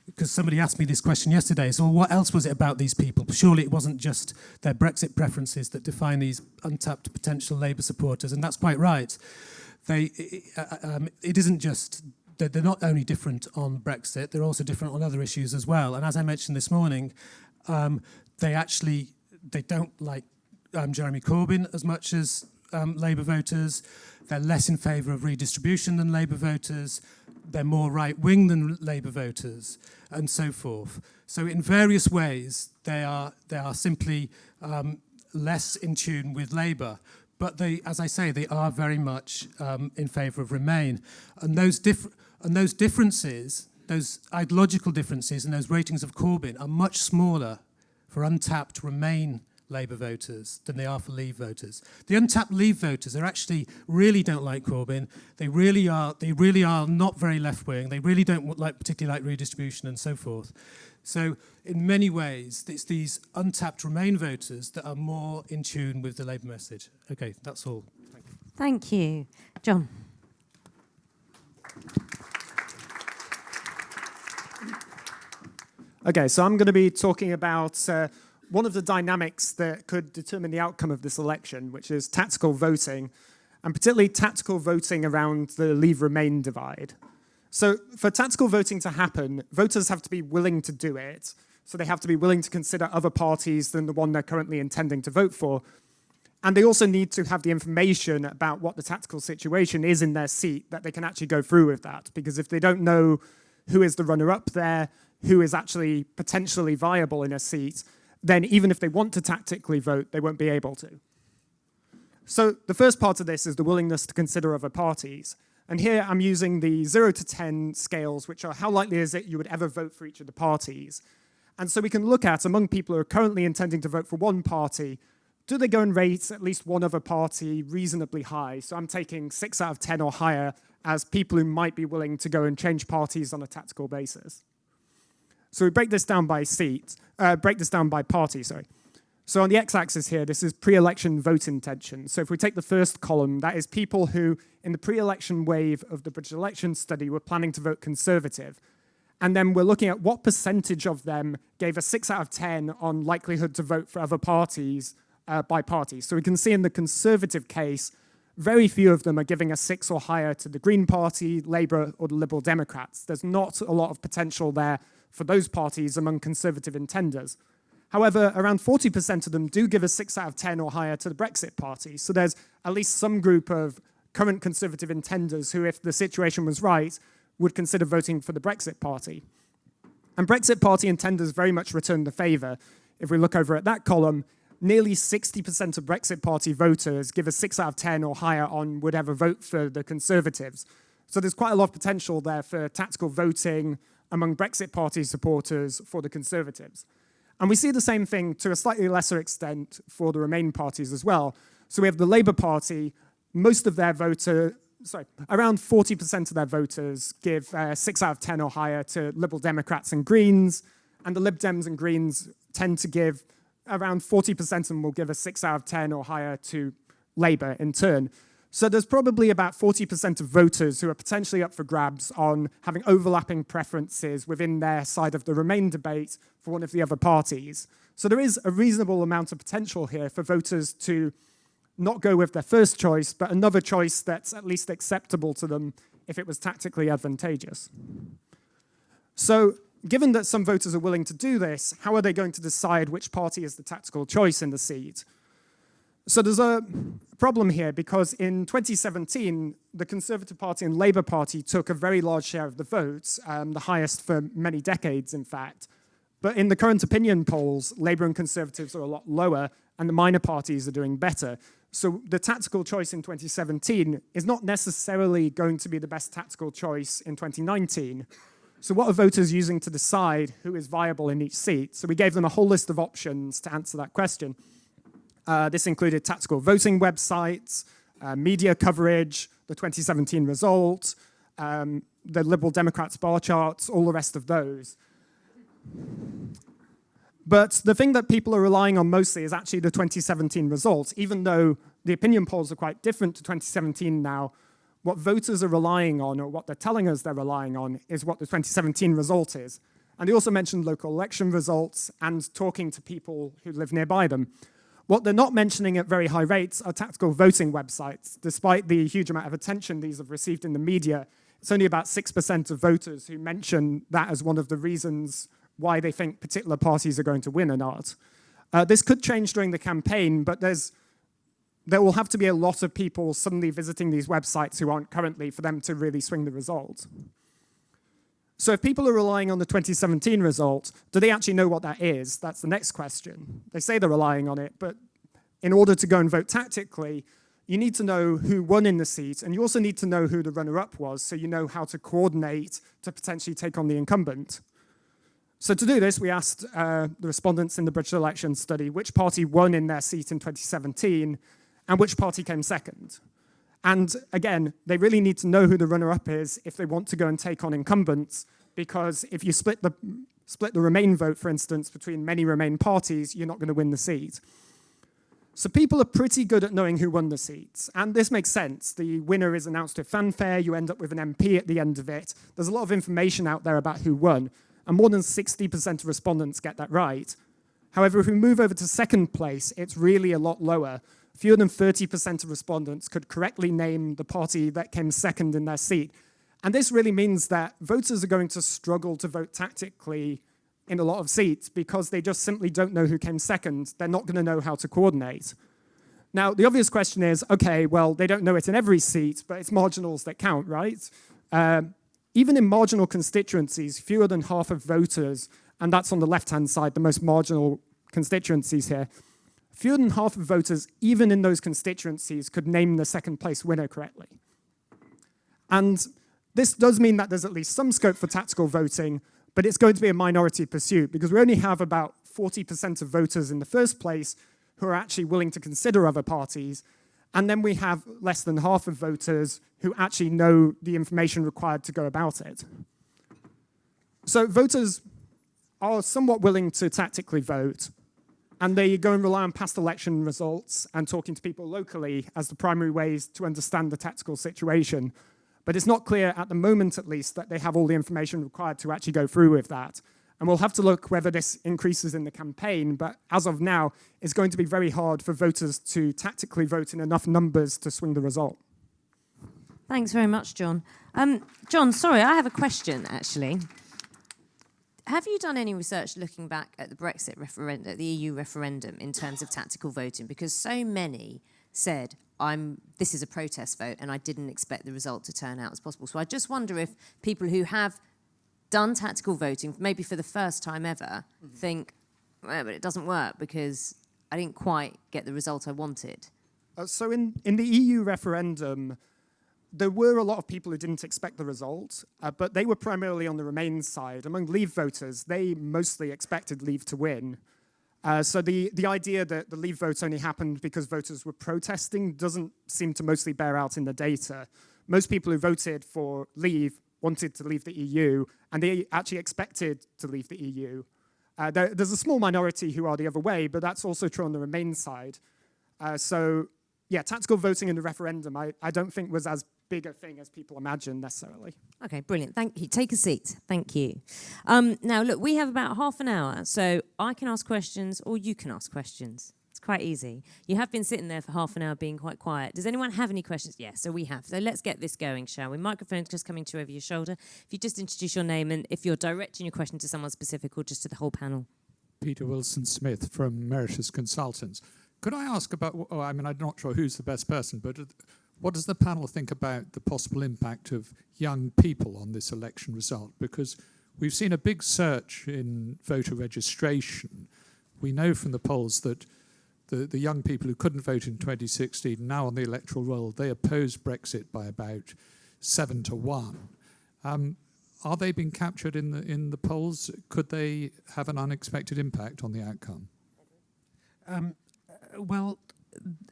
because somebody asked me this question yesterday, so what else was it about these people? Surely it wasn't just their Brexit preferences that define these untapped potential Labour supporters, and that's quite right. It isn't just... They're not only different on Brexit, they're also different on other issues as well. And as I mentioned this morning, they don't like Jeremy Corbyn as much as Labour voters. They're less in favour of redistribution than Labour voters. They're more right-wing than Labour voters, and so forth. So in various ways, they are simply less in tune with Labour. But they, as I say, they are very much in favour of Remain. And those differences, those ideological differences and those ratings of Corbyn are much smaller for untapped Remain Labour voters than they are for Leave voters. The untapped Leave voters actually really don't like Corbyn. They really are not very left-wing. They really don't particularly like redistribution and so forth. So in many ways, it's these untapped Remain voters that are more in tune with the Labour message. Okay, that's all. Thank you. Thank you. John. Okay, so I'm going to be talking about one of the dynamics that could determine the outcome of this election, which is tactical voting, and particularly tactical voting around the Leave-Remain divide. So for tactical voting to happen, voters have to be willing to do it. So they have to be willing to consider other parties than the one they're currently intending to vote for. And they also need to have the information about what the tactical situation is in their seat, that they can actually go through with that. Because if they don't know who is the runner-up there, who is actually potentially viable in a seat, then even if they want to tactically vote, they won't be able to. So the first part of this is the willingness to consider other parties. And here I'm using the 0 to 10 scales, which are how likely is it you would ever vote for each of the parties. And so we can look at, among people who are currently intending to vote for one party, do they go and rate at least one other party reasonably high? So I'm taking 6 out of 10 or higher as people who might be willing to go and change parties on a tactical basis. So we break this down by party, sorry. So on the x-axis here, this is pre-election vote intention. So if we take the first column, that is people who, in the pre-election wave of the British election study, were planning to vote Conservative. And then we're looking at what percentage of them gave a 6 out of 10 on likelihood to vote for other parties by party. So we can see in the Conservative case, very few of them are giving a 6 or higher to the Green Party, Labour, or the Liberal Democrats. There's not a lot of potential there for those parties among Conservative intenders. However, around 40% of them do give a 6 out of 10 or higher to the Brexit Party. So there's at least some group of current Conservative intenders who, if the situation was right, would consider voting for the Brexit Party. And Brexit Party intenders very much return the favour. If we look over at that column, nearly 60% of Brexit Party voters give a 6 out of 10 or higher on would ever vote for the Conservatives. So there's quite a lot of potential there for tactical voting among Brexit Party supporters for the Conservatives. And we see the same thing to a slightly lesser extent for the Remain parties as well. So we have the Labour Party, around 40% of their voters give 6 out of 10 or higher to Liberal Democrats and Greens, and the Lib Dems and Greens tend to give around 40% of them will give a 6 out of 10 or higher to Labour in turn. So there's probably about 40% of voters who are potentially up for grabs on having overlapping preferences within their side of the Remain debate for one of the other parties. So there is a reasonable amount of potential here for voters to not go with their first choice, but another choice that's at least acceptable to them if it was tactically advantageous. So given that some voters are willing to do this, how are they going to decide which party is the tactical choice in the seat? So there's a problem here because in 2017, the Conservative Party and Labour Party took a very large share of the votes, the highest for many decades, in fact. But in the current opinion polls, Labour and Conservatives are a lot lower, and the minor parties are doing better. So the tactical choice in 2017 is not necessarily going to be the best tactical choice in 2019. So what are voters using to decide who is viable in each seat? So we gave them a whole list of options to answer that question. This included tactical voting websites, media coverage, the 2017 result, the Liberal Democrats bar charts, all the rest of those. But the thing that people are relying on mostly is actually the 2017 results. Even though the opinion polls are quite different to 2017 now, what voters are relying on, or what they're telling us they're relying on, is what the 2017 result is. And they also mentioned local election results and talking to people who live nearby them. What they're not mentioning at very high rates are tactical voting websites. Despite the huge amount of attention these have received in the media, it's only about 6% of voters who mention that as one of the reasons why they think particular parties are going to win or not. This could change during the campaign, but there will have to be a lot of people suddenly visiting these websites who aren't currently for them to really swing the result. So if people are relying on the 2017 result, do they actually know what that is? That's the next question. They say they're relying on it, but in order to go and vote tactically, you need to know who won in the seat, and you also need to know who the runner-up was, so you know how to coordinate to potentially take on the incumbent. So to do this, we asked the respondents in the British election study which party won in their seat in 2017 and which party came second. And again, they really need to know who the runner-up is if they want to go and take on incumbents, because if you split the Remain vote, for instance, between many Remain parties, you're not going to win the seat. So people are pretty good at knowing who won the seats, and this makes sense. The winner is announced with fanfare, you end up with an MP at the end of it. There's a lot of information out there about who won, and more than 60% of respondents get that right. However, if we move over to second place, it's really a lot lower. Fewer than 30% of respondents could correctly name the party that came second in their seat. And this really means that voters are going to struggle to vote tactically in a lot of seats because they just simply don't know who came second. They're not going to know how to coordinate. Now, the obvious question is, okay, well, they don't know it in every seat, but it's marginals that count, right? Even in marginal constituencies, fewer than half of voters, and that's on the left-hand side, the most marginal constituencies here, fewer than half of voters, even in those constituencies, could name the second place winner correctly. And this does mean that there's at least some scope for tactical voting, but it's going to be a minority pursuit because we only have about 40% of voters in the first place who are actually willing to consider other parties. And then we have less than half of voters who actually know the information required to go about it. So voters are somewhat willing to tactically vote, and they go and rely on past election results and talking to people locally as the primary ways to understand the tactical situation. But it's not clear, at the moment at least, that they have all the information required to actually go through with that. And we'll have to look whether this increases in the campaign, but as of now, it's going to be very hard for voters to tactically vote in enough numbers to swing the result. Thanks very much, John. John, sorry, I have a question, actually. Have you done any research looking back at the Brexit referendum, at the EU referendum, in terms of tactical voting? Because so many said, this is a protest vote, and I didn't expect the result to turn out as possible. So I just wonder if people who have done tactical voting, maybe for the first time ever, think, well, but it doesn't work because I didn't quite get the result I wanted. So in the EU referendum, there were a lot of people who didn't expect the result, but they were primarily on the Remain side. Among Leave voters, they mostly expected Leave to win. So the idea that the Leave vote only happened because voters were protesting doesn't seem to mostly bear out in the data. Most people who voted for Leave wanted to leave the EU, and they actually expected to leave the EU. There's a small minority who are the other way, but that's also true on the Remain side. So, yeah, tactical voting in the referendum, I don't think was as big a thing as people imagine necessarily. Okay, brilliant. Thank you. Take a seat. Thank you. Now, look, we have about half an hour, so I can ask questions or you can ask questions. It's quite easy. You have been sitting there for half an hour being quite quiet. Does anyone have any questions? Yes, so we have. So let's get this going, shall we? Microphone's just coming to you over your shoulder. If you just introduce your name and if you're directing your question to someone specific or just to the whole panel. Peter Wilson-Smith from Emeritus Consultants. Could I ask about, I'm not sure who's the best person, but what does the panel think about the possible impact of young people on this election result? Because we've seen a big surge in voter registration. We know from the polls that the young people who couldn't vote in 2016, now on the electoral roll, they oppose Brexit by about 7-1. Are they being captured in the polls? Could they have an unexpected impact on the outcome? Well,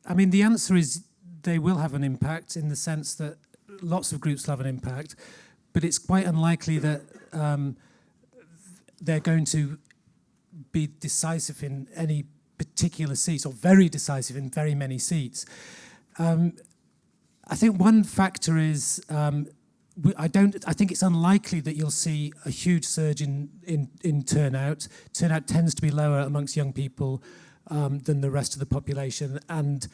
I mean, the answer is they will have an impact in the sense that lots of groups will have an impact, but it's quite unlikely that they're going to be decisive in any particular seats, or very decisive in very many seats. I think one factor is I think it's unlikely that you'll see a huge surge in turnout. Turnout tends to be lower amongst young people than the rest of the population, and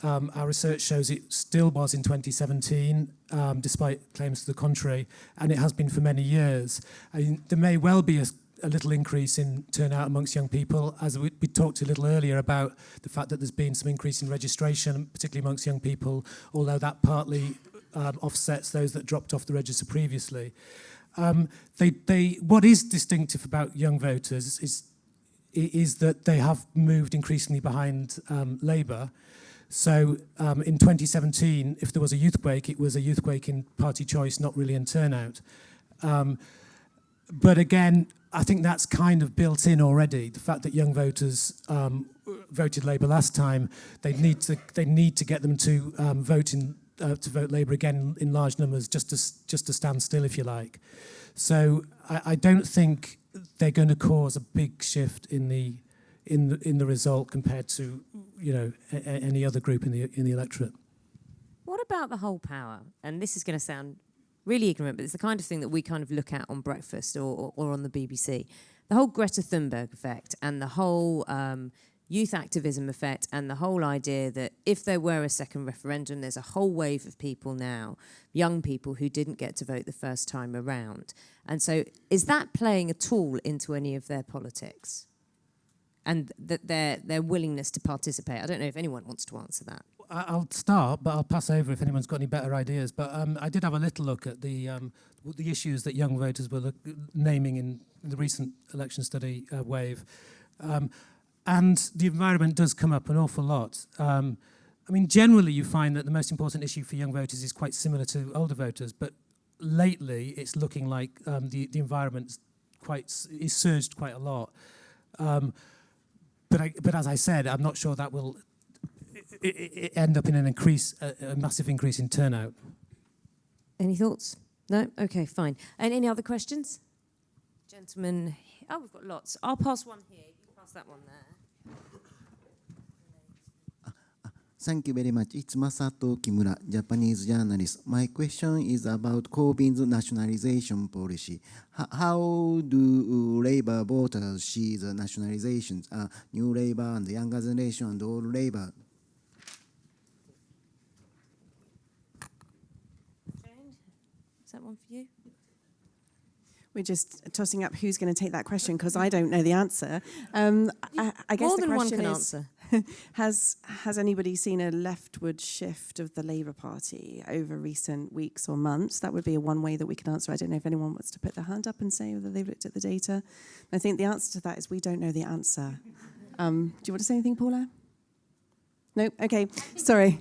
our research shows it still was in 2017, despite claims to the contrary, and it has been for many years. I mean, there may well be a little increase in turnout amongst young people, as we talked a little earlier about the fact that there's been some increase in registration, particularly amongst young people, although that partly offsets those that dropped off the register previously. What is distinctive about young voters is that they have moved increasingly behind Labour. So in 2017, if there was a youth quake, it was a youth quake in party choice, not really in turnout. But again, I think that's kind of built in already. The fact that young voters voted Labour last time, they need to get them to vote Labour again in large numbers, just to stand still, if you like. So I don't think they're going to cause a big shift in the result compared to any other group in the electorate. What about the whole power? And this is going to sound really ignorant, but it's the kind of thing that we kind of look at on breakfast or on the BBC. The whole Greta Thunberg effect and the whole youth activism effect and the whole idea that if there were a second referendum, there's a whole wave of people now, young people who didn't get to vote the first time around. And so is that playing at all into any of their politics? And that their willingness to participate? I don't know if anyone wants to answer that. I'll start, but I'll pass over if anyone's got any better ideas. But I did have a little look at the issues that young voters were naming in the recent election study wave. And the environment does come up an awful lot. I mean, generally you find that the most important issue for young voters is quite similar to older voters, but lately it's looking like the environment is surged quite a lot. But as I said, I'm not sure that will end up in a massive increase in turnout. Any thoughts? No? Okay, fine. And any other questions? Gentlemen. Oh, we've got lots. I'll pass one here. You pass that one there. Thank you very much. It's Masato Kimura, Japanese journalist. My question is about Corbyn's nationalization policy. How do Labour voters see the nationalizations? New Labour and the younger generation and old Labour. Is that one for you? We're just tossing up who's going to take that question because I don't know the answer. I guess More the than one question can is, answer. has anybody seen a leftward shift of the Labour Party over recent weeks or months? That would be one way that we can answer. I don't know if anyone wants to put their hand up and say whether they've looked at the data. I think the answer to that is we don't know the answer. Do you want to say anything, Paula? No? Okay. Sorry.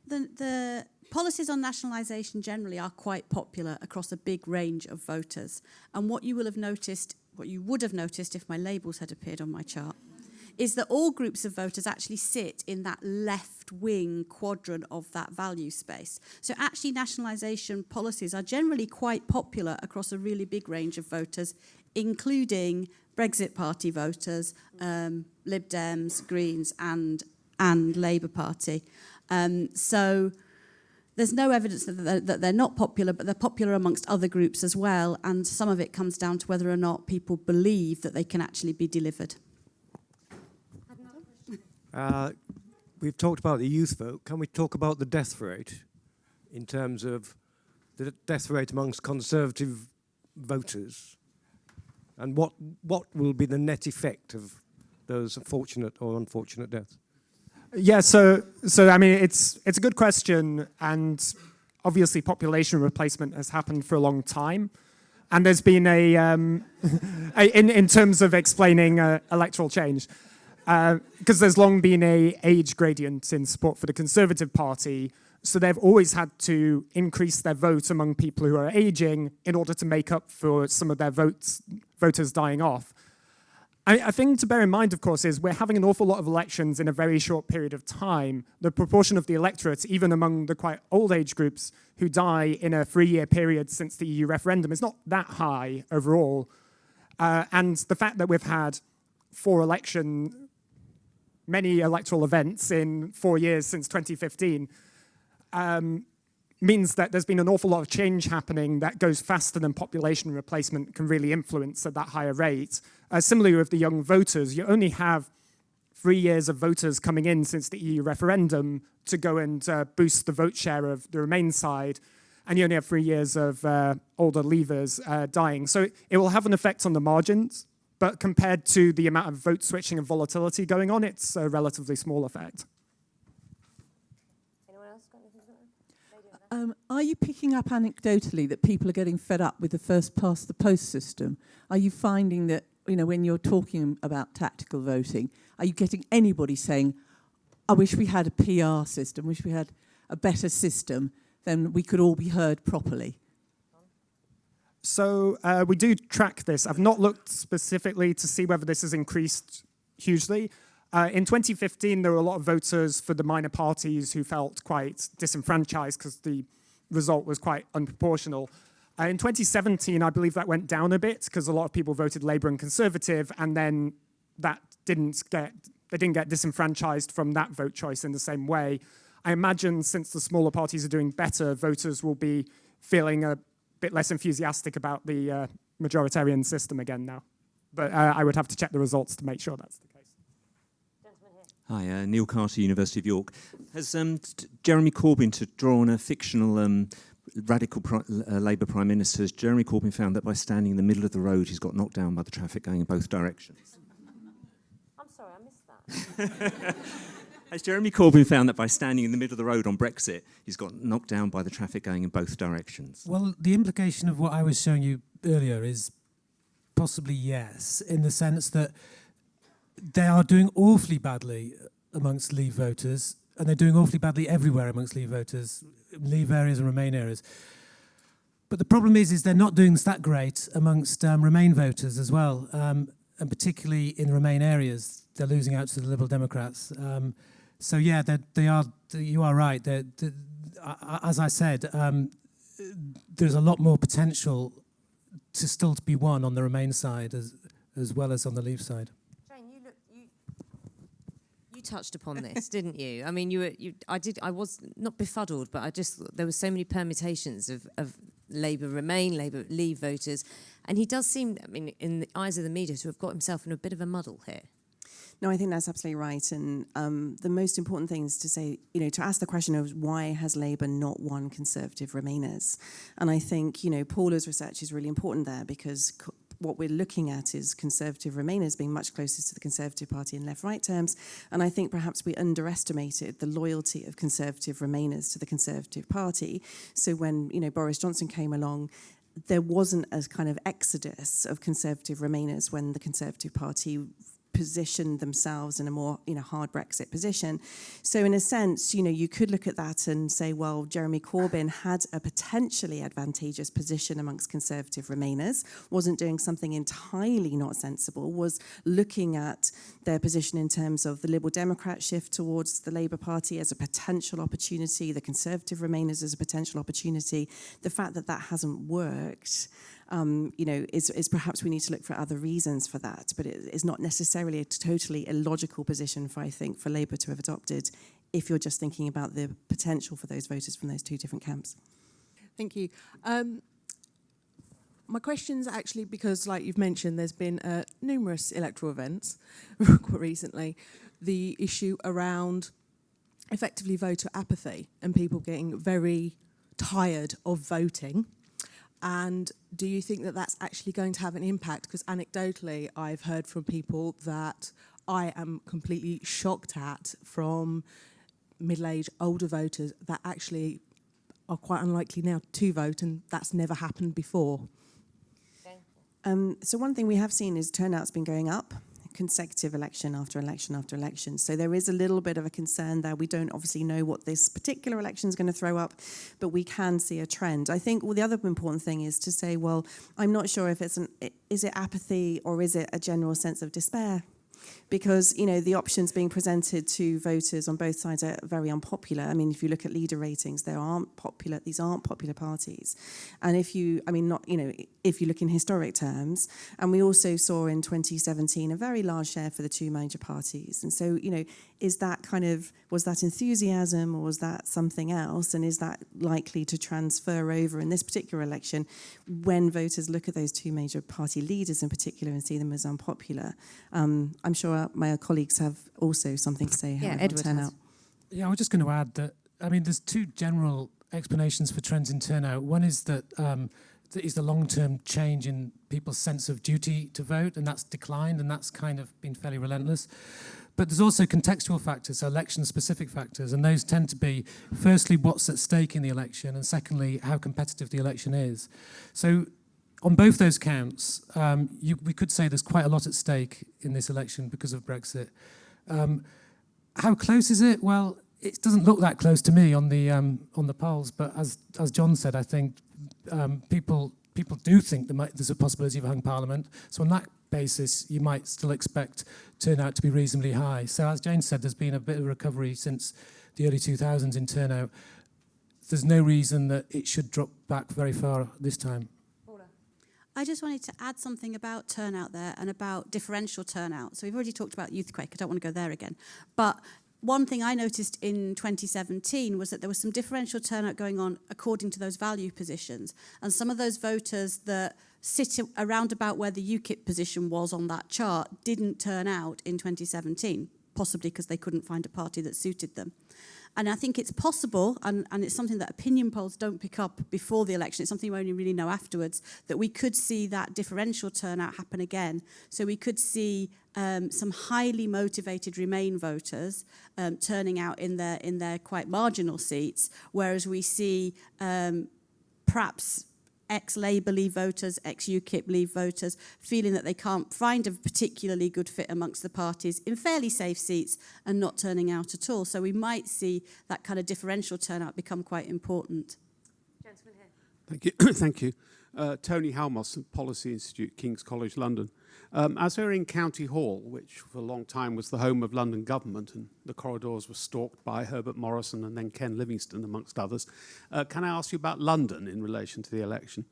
The policies on nationalisation generally are quite popular across a big range of voters. And what you would have noticed if my labels had appeared on my chart, is that all groups of voters actually sit in that left-wing quadrant of that value space. So actually nationalisation policies are generally quite popular across a really big range of voters, including Brexit Party voters, Lib Dems, Greens and Labour Party. So there's no evidence that they're not popular, but they're popular amongst other groups as well, and some of it comes down to whether or not people believe that they can actually be delivered. We've talked about the youth vote. Can we talk about the death rate in terms of the death rate amongst Conservative voters? And what will be the net effect of those fortunate or unfortunate deaths? Yeah, so I mean, it's a good question, and obviously population replacement has happened for a long time. And there's been in terms of explaining electoral change, because there's long been a age gradient in support for the Conservative Party, so they've always had to increase their vote among people who are aging in order to make up for some of their voters dying off. A thing to bear in mind, of course, is we're having an awful lot of elections in a very short period of time. The proportion of the electorate, even among the quite old age groups who die in a 3-year period since the EU referendum, is not that high overall. And the fact that we've had many electoral events in 4 years since 2015, means that there's been an awful lot of change happening that goes faster than population replacement can really influence at that higher rate. Similarly with the young voters, you only have 3 years of voters coming in since the EU referendum to go and boost the vote share of the Remain side, and you only have 3 years of older Leavers dying. So it will have an effect on the margins, but compared to the amount of vote switching and volatility going on, it's a relatively small effect. Are you picking up anecdotally that people are getting fed up with the first past the post system? Are you finding that, when you're talking about tactical voting, are you getting anybody saying, I wish we had a PR system, wish we had a better system, then we could all be heard properly? So we do track this. I've not looked specifically to see whether this has increased hugely. In 2015, there were a lot of voters for the minor parties who felt quite disenfranchised because the result was quite unproportional. In 2017, I believe that went down a bit because a lot of people voted Labour and Conservative, and then they didn't get disenfranchised from that vote choice in the same way. I imagine since the smaller parties are doing better, voters will be feeling a bit less enthusiastic about the majoritarian system again now. But I would have to check the results to make sure that's the case. Hi, Neil Carter, University of York. Has Jeremy Corbyn, to draw on a fictional radical Labour Prime Minister, has Jeremy Corbyn found that by standing in the middle of the road, he's got knocked down by the traffic going in both directions? I'm sorry, I missed that. Has Jeremy Corbyn found that by standing in the middle of the road on Brexit, he's got knocked down by the traffic going in both directions? Well, the implication of what I was showing you earlier is possibly yes, in the sense that they are doing awfully badly amongst Leave voters, and they're doing awfully badly everywhere amongst Leave voters, Leave areas and Remain areas. But the problem is they're not doing that great amongst Remain voters as well, and particularly in Remain areas, they're losing out to the Liberal Democrats. So yeah, they are. You are right. As I said, there's a lot more potential to still be won on the Remain side as well as on the Leave side. You touched upon this, didn't you? I mean, I was not befuddled, but there were so many permutations of Labour Remain, Labour Leave voters, and he does seem, I mean, in the eyes of the media, to have got himself in a bit of a muddle here. No, I think that's absolutely right. And the most important thing is to say, to ask the question of why has Labour not won Conservative Remainers? And I think, Paula's research is really important there because what we're looking at is Conservative Remainers being much closer to the Conservative Party in left-right terms. And I think perhaps we underestimated the loyalty of Conservative Remainers to the Conservative Party. So when, Boris Johnson came along, there wasn't a kind of exodus of Conservative Remainers when the Conservative Party positioned themselves in a more hard Brexit position. So in a sense, you could look at that and say, well, Jeremy Corbyn had a potentially advantageous position amongst Conservative Remainers, wasn't doing something entirely not sensible, was looking at their position in terms of the Liberal Democrat shift towards the Labour Party as a potential opportunity, the Conservative Remainers as a potential opportunity. The fact that that hasn't worked is perhaps we need to look for other reasons for that, but it is not necessarily a totally illogical position for Labour to have adopted if you're just thinking about the potential for those voters from those two different camps. Thank you. My question's actually because, like you've mentioned, there's been numerous electoral events recently. The issue around effectively voter apathy and people getting very tired of voting. And do you think that that's actually going to have an impact? Because anecdotally, I've heard from people that I am completely shocked at from middle-aged, older voters that actually are quite unlikely now to vote, and that's never happened before. So one thing we have seen is turnout's been going up, consecutive election after election after election. So there is a little bit of a concern there. We don't obviously know what this particular election is going to throw up, but we can see a trend. I think the other important thing is to say, well, I'm not sure if is it apathy or is it a general sense of despair? Because, the options being presented to voters on both sides are very unpopular. I mean, if you look at leader ratings, these aren't popular parties. And if you look in historic terms, and we also saw in 2017 a very large share for the two major parties. And so, was that enthusiasm or was that something else? And is that likely to transfer over in this particular election when voters look at those two major party leaders in particular and see them as unpopular? I'm sure my colleagues have also something to say. Yeah, Edward turnout. Yeah, I was just going to add that, there's two general explanations for trends in turnout. One is that is the long-term change in people's sense of duty to vote, and that's declined, and that's kind of been fairly relentless. But there's also contextual factors, so election-specific factors, and those tend to be, firstly, what's at stake in the election, and secondly, how competitive the election is. So on both those counts, we could say there's quite a lot at stake in this election because of Brexit. How close is it? Well, it doesn't look that close to me on the polls, but as John said, I think people do think there's a possibility of a hung parliament. So on that basis, you might still expect turnout to be reasonably high. So as Jane said, there's been a bit of recovery since the early 2000s in turnout. There's no reason that it should drop back very far this time. Paula. I just wanted to add something about turnout there and about differential turnout. So we've already talked about Youthquake. I don't want to go there again. But one thing I noticed in 2017 was that there was some differential turnout going on according to those value positions. And some of those voters that sit around about where the UKIP position was on that chart didn't turn out in 2017, possibly because they couldn't find a party that suited them. And I think it's possible, and it's something that opinion polls don't pick up before the election, it's something we only really know afterwards, that we could see that differential turnout happen again. So we could see some highly motivated Remain voters turning out in their quite marginal seats, whereas we see perhaps ex-Labour Leave voters, ex-UKIP Leave voters, feeling that they can't find a particularly good fit amongst the parties in fairly safe seats and not turning out at all. So we might see that kind of differential turnout become quite important. Gentleman here. Thank you. Thank you. Tony Halmos, Policy Institute, King's College, London. As we're in County Hall, which for a long time was the home of London government, and the corridors were stalked by Herbert Morrison and then Ken Livingstone, amongst others, can I ask you about London in relation to the election?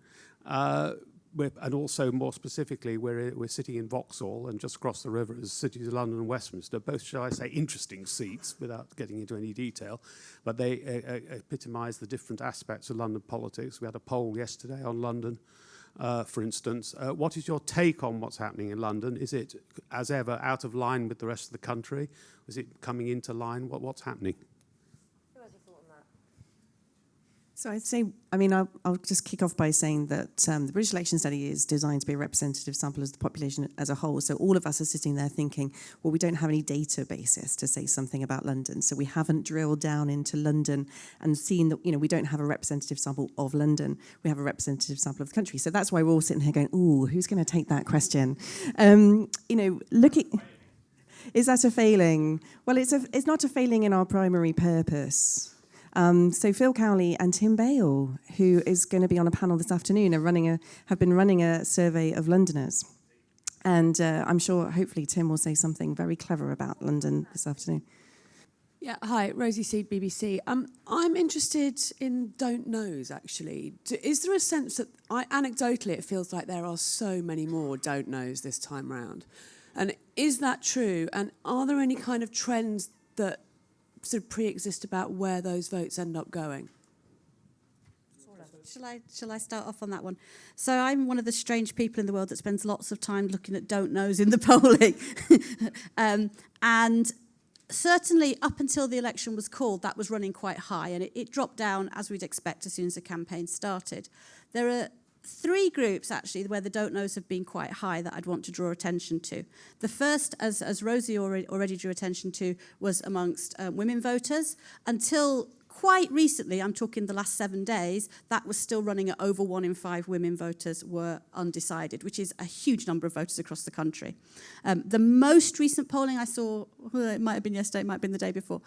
And also, more specifically, we're sitting in Vauxhall, and just across the river is cities of London and Westminster, both, shall I say, interesting seats, without getting into any detail, but they epitomise the different aspects of London politics. We had a poll yesterday on London, for instance. What is your take on what's happening in London? Is it, as ever, out of line with the rest of the country? Is it coming into line? What's happening? Who has a thought on that? So I'd say, I'll just kick off by saying that the British election study is designed to be a representative sample of the population as a whole. So all of us are sitting there thinking, well, we don't have any data basis to say something about London. So we haven't drilled down into London and seen that, we don't have a representative sample of London. We have a representative sample of the country. So that's why we're all sitting here going, ooh, who's going to take that question? Is that a failing? Well, it's not a failing in our primary purpose. So Phil Cowley and Tim Bale, who is going to be on a panel this afternoon, have been running a survey of Londoners. And I'm sure, hopefully, Tim will say something very clever about London this afternoon. Yeah, hi, Rosie Seed, BBC. I'm interested in don't knows, actually. Is there a sense that, anecdotally, it feels like there are so many more don't knows this time round? And is that true? And are there any kind of trends that sort of pre-exist about where those votes end up going? Shall I start off on that one? So I'm one of the strange people in the world that spends lots of time looking at don't knows in the polling. And certainly up until the election was called, that was running quite high, and it dropped down, as we'd expect, as soon as the campaign started. There are three groups, actually, where the don't knows have been quite high that I'd want to draw attention to. The first, as Rosie already drew attention to, was amongst women voters. Until quite recently, I'm talking the last 7 days, that was still running at over 1 in 5 women voters were undecided, which is a huge number of voters across the country. The most recent polling I saw, it might have been yesterday, it might have been the day before,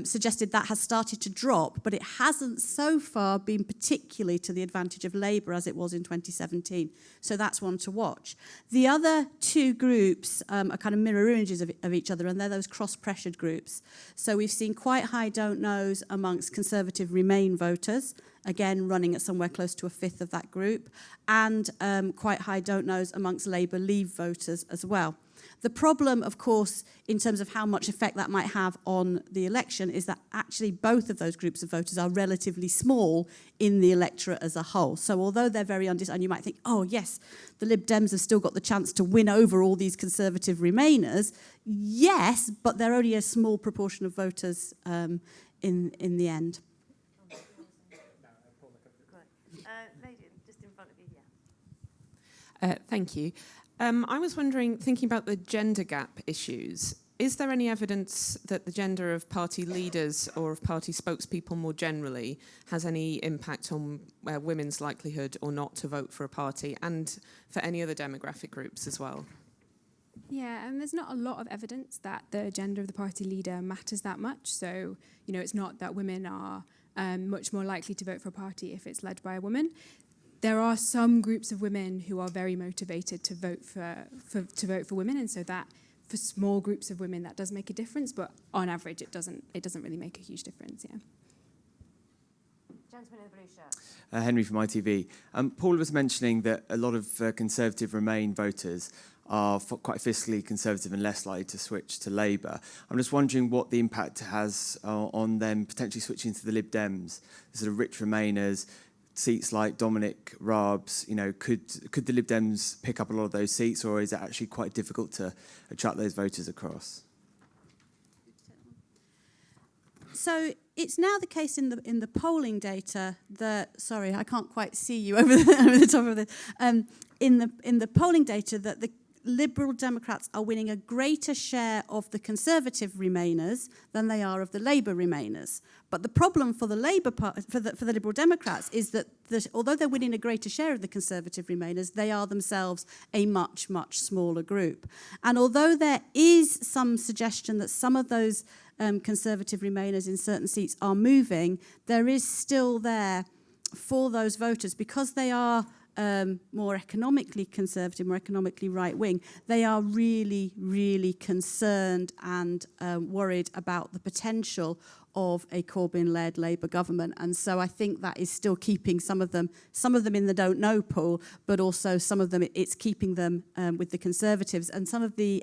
suggested that has started to drop, but it hasn't so far been particularly to the advantage of Labour as it was in 2017. So that's one to watch. The other two groups are kind of mirror images of each other, and they're those cross-pressured groups. So we've seen quite high don't knows amongst Conservative Remain voters, again running at somewhere close to a fifth of that group, and quite high don't knows amongst Labour Leave voters as well. The problem, of course, in terms of how much effect that might have on the election is that actually both of those groups of voters are relatively small in the electorate as a whole. So although they're very undecided, and you might think, oh yes, the Lib Dems have still got the chance to win over all these Conservative Remainers. Yes, but they're only a small proportion of voters in the end. Lady, just in front of you, yeah. Thank you. I was wondering, thinking about the gender gap issues, is there any evidence that the gender of party leaders or of party spokespeople more generally has any impact on women's likelihood or not to vote for a party, and for any other demographic groups as well? Yeah, and there's not a lot of evidence that the gender of the party leader matters that much. So, you know, it's not that women are much more likely to vote for a party if it's led by a woman. There are some groups of women who are very motivated to vote for women, and so that for small groups of women that does make a difference. But on average, it doesn't really make a huge difference. Yeah. Gentleman in the blue shirt. Henry from ITV. Paula was mentioning that a lot of Conservative Remain voters are quite fiscally conservative and less likely to switch to Labour. I'm just wondering what the impact has on them potentially switching to the Lib Dems, the sort of rich Remainers. Seats like Dominic Raab's, you know, could the Lib Dems pick up a lot of those seats, or is it actually quite difficult to attract those voters across? So it's now the case in the polling data that, sorry, I can't quite see you over the top of this. In the polling data that the Liberal Democrats are winning a greater share of the Conservative Remainers than they are of the Labour Remainers. But the problem for the for the Liberal Democrats is that although they're winning a greater share of the Conservative Remainers, they are themselves a much, much smaller group. And although there is some suggestion that some of those Conservative Remainers in certain seats are moving, there is still there for those voters, because they are more economically conservative, more economically right-wing, they are really, really concerned and worried about the potential of a Corbyn-led Labour government. And so I think that is still keeping some of them in the don't know pool, but also some of them, it's keeping them with the Conservatives. And some of the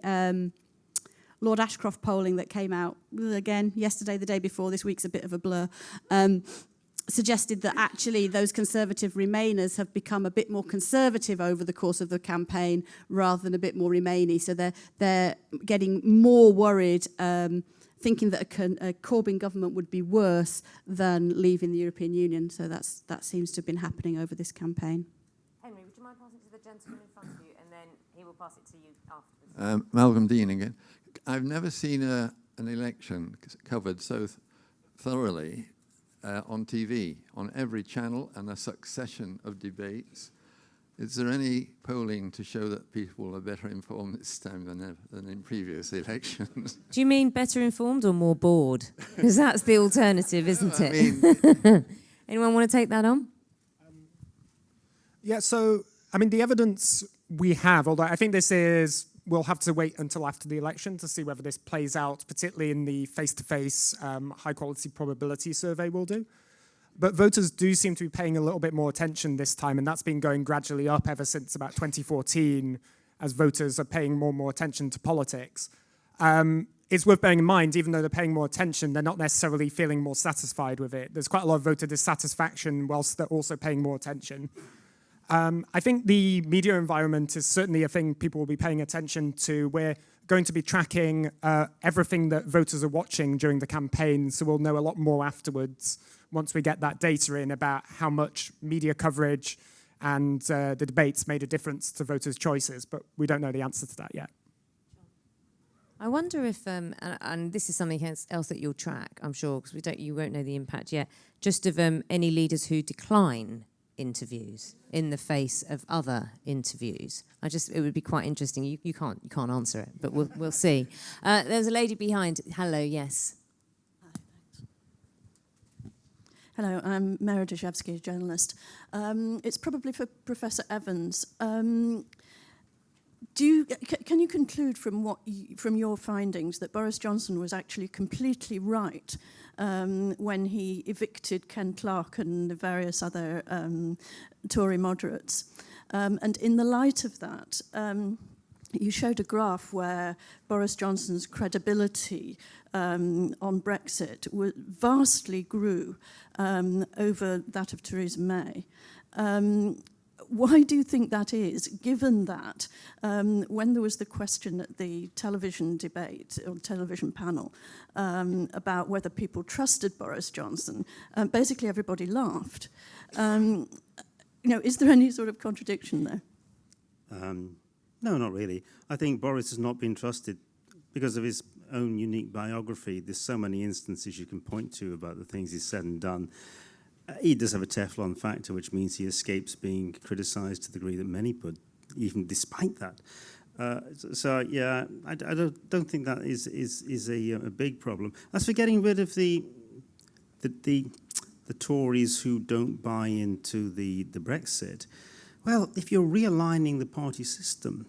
Lord Ashcroft polling that came out, again, yesterday, the day before, this week's a bit of a blur, suggested that actually those Conservative Remainers have become a bit more conservative over the course of the campaign rather than a bit more Remainy. So they're getting more worried, thinking that a Corbyn government would be worse than leaving the European Union. So that seems to have been happening over this campaign. Henry, would you mind passing to the gentleman in front of you, and then he will pass it to you afterwards? Malcolm Dean again. I've never seen an election covered so thoroughly on TV, on every channel, and a succession of debates. Is there any polling to show that people are better informed this time than in previous elections? Do you mean better informed or more bored? Because that's the alternative, isn't it? Anyone want to take that on? Yeah, so, I mean, the evidence we have, although I think we'll have to wait until after the election to see whether this plays out, particularly in the face-to-face high-quality probability survey we'll do. But voters do seem to be paying a little bit more attention this time, and that's been going gradually up ever since about 2014, as voters are paying more and more attention to politics. It's worth bearing in mind, even though they're paying more attention, they're not necessarily feeling more satisfied with it. There's quite a lot of voter dissatisfaction whilst they're also paying more attention. I think the media environment is certainly a thing people will be paying attention to. We're going to be tracking everything that voters are watching during the campaign, so we'll know a lot more afterwards once we get that data in about how much media coverage and the debates made a difference to voters' choices, but we don't know the answer to that yet. I wonder if, and this is something else that you'll track, I'm sure, because you won't know the impact yet, just of any leaders who decline interviews in the face of other interviews. It would be quite interesting. You can't answer it, but we'll see. There's a lady behind. Hello, yes. Hello, I'm Mary Dejevsky, a journalist. It's probably for Professor Evans. Can you conclude from your findings that Boris Johnson was actually completely right when he evicted Ken Clarke and the various other Tory moderates? And in the light of that, you showed a graph where Boris Johnson's credibility on Brexit vastly grew over that of Theresa May. Why do you think that is, given that when there was the question at the television debate or television panel about whether people trusted Boris Johnson, basically everybody laughed. Is there any sort of contradiction there? No, not really. I think Boris has not been trusted because of his own unique biography. There's so many instances you can point to about the things he's said and done. He does have a Teflon factor, which means he escapes being criticised to the degree that many would, even despite that. I don't think that is a big problem. As for getting rid of the Tories who don't buy into the Brexit, well, if you're realigning the party system,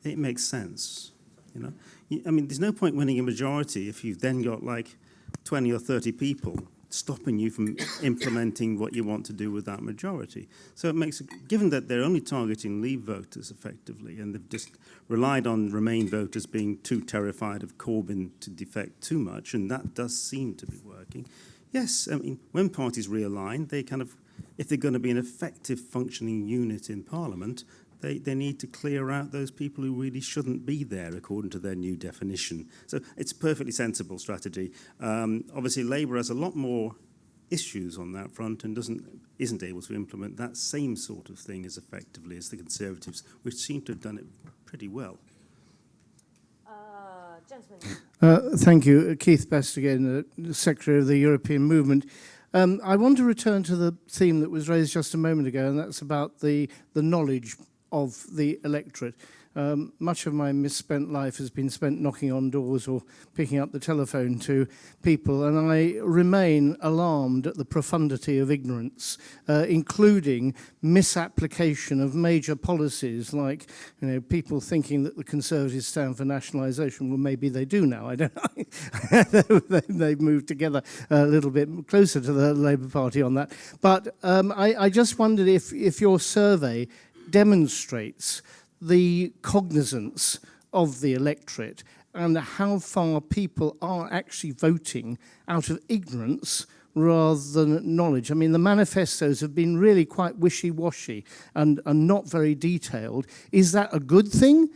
it makes sense. I mean, there's no point winning a majority if you've then got like 20 or 30 people stopping you from implementing what you want to do with that majority. So it makes, given that they're only targeting Leave voters effectively, and they've just relied on Remain voters being too terrified of Corbyn to defect too much, and that does seem to be working. Yes, I mean, when parties realign, they kind of, if they're going to be an effective functioning unit in Parliament, they need to clear out those people who really shouldn't be there according to their new definition. So it's a perfectly sensible strategy. Obviously, Labour has a lot more issues on that front and isn't able to implement that same sort of thing as effectively as the Conservatives, which seem to have done it pretty well. Thank you. Keith Best again, the Secretary of the European Movement. I want to return to the theme that was raised just a moment ago, and that's about the knowledge of the electorate. Much of my misspent life has been spent knocking on doors or picking up the telephone to people, and I remain alarmed at the profundity of ignorance, including misapplication of major policies, like people thinking that the Conservatives stand for nationalisation. Well, maybe they do now. I don't know. They've moved together a little bit closer to the Labour Party on that. But I just wondered if your survey demonstrates the cognizance of the electorate and how far people are actually voting out of ignorance rather than knowledge. I mean, the manifestos have been really quite wishy-washy and not very detailed. Is that a good thing?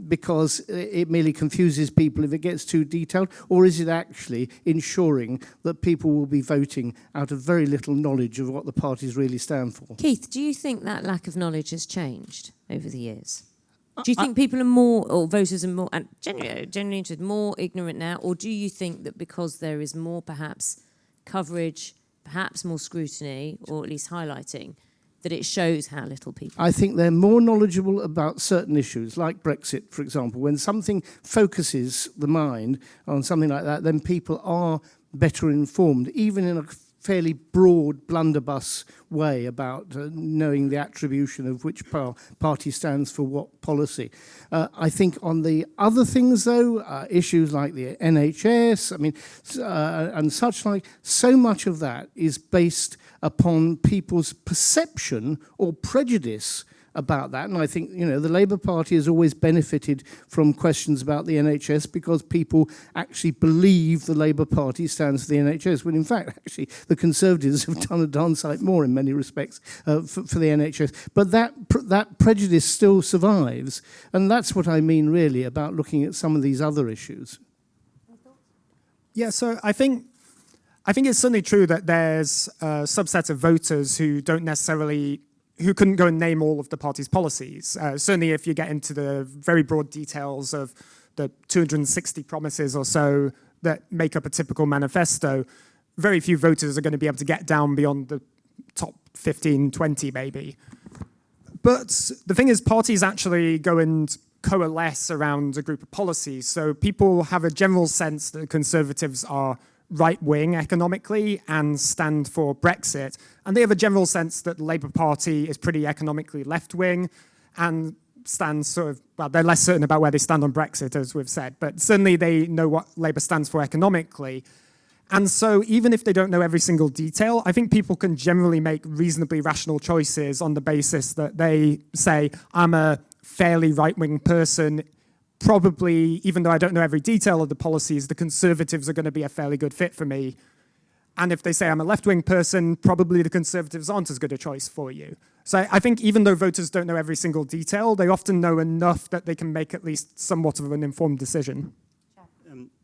Because it merely confuses people if it gets too detailed, or is it actually ensuring that people will be voting out of very little knowledge of what the parties really stand for? Keith, do you think that lack of knowledge has changed over the years? Do you think people are more, or voters are more, and generally interested, more ignorant now, or do you think that because there is more perhaps coverage, perhaps more scrutiny, or at least highlighting, that it shows how little people... I think they're more knowledgeable about certain issues, like Brexit, for example. When something focuses the mind on something like that, then people are better informed, even in a fairly broad blunderbuss way about knowing the attribution of which party stands for what policy. I think on the other things, though, issues like the NHS, and such like, so much of that is based upon people's perception or prejudice about that. And I think, the Labour Party has always benefited from questions about the NHS because people actually believe the Labour Party stands for the NHS, when in fact, actually, the Conservatives have done a darn sight more in many respects for the NHS. But that prejudice still survives. And that's what I mean, really, about looking at some of these other issues. Yeah, so I think it's certainly true that there's a subset of voters who couldn't go and name all of the party's policies. Certainly if you get into the very broad details of the 260 promises or so that make up a typical manifesto, very few voters are going to be able to get down beyond the top 15, 20 maybe. But the thing is, parties actually go and coalesce around a group of policies. So people have a general sense that Conservatives are right-wing economically and stand for Brexit. And they have a general sense that the Labour Party is pretty economically left-wing and stands sort of, well, they're less certain about where they stand on Brexit, as we've said, but certainly they know what Labour stands for economically. And so even if they don't know every single detail, I think people can generally make reasonably rational choices on the basis that they say, I'm a fairly right-wing person, probably, even though I don't know every detail of the policies, the Conservatives are going to be a fairly good fit for me. And if they say I'm a left-wing person, probably the Conservatives aren't as good a choice for you. So I think even though voters don't know every single detail, they often know enough that they can make at least somewhat of an informed decision.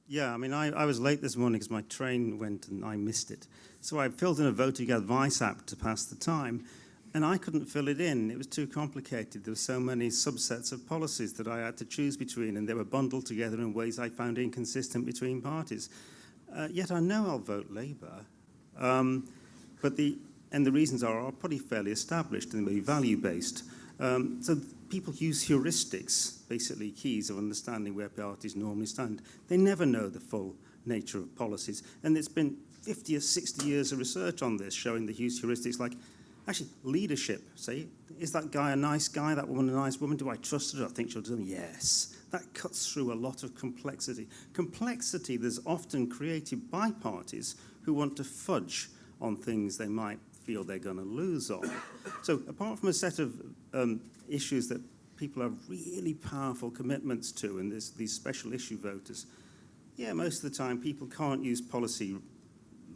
Yeah, I mean, I was late this morning because my train went and I missed it. So I filled in a voting advice app to pass the time, and I couldn't fill it in. It was too complicated. There were so many subsets of policies that I had to choose between, and they were bundled together in ways I found inconsistent between parties. Yet I know I'll vote Labour, but the reasons are pretty fairly established and they'll be value-based. So people use heuristics, basically keys of understanding where parties normally stand. They never know the full nature of policies. And it's been 50 or 60 years of research on this, showing the use heuristics like, actually, leadership. Say, is that guy a nice guy, that woman a nice woman? Do I trust her? I think she'll do them. Yes. That cuts through a lot of complexity. Complexity that's often created by parties who want to fudge on things they might feel they're going to lose on. So apart from a set of issues that people have really powerful commitments to, and there's these special issue voters, yeah, most of the time people can't use policy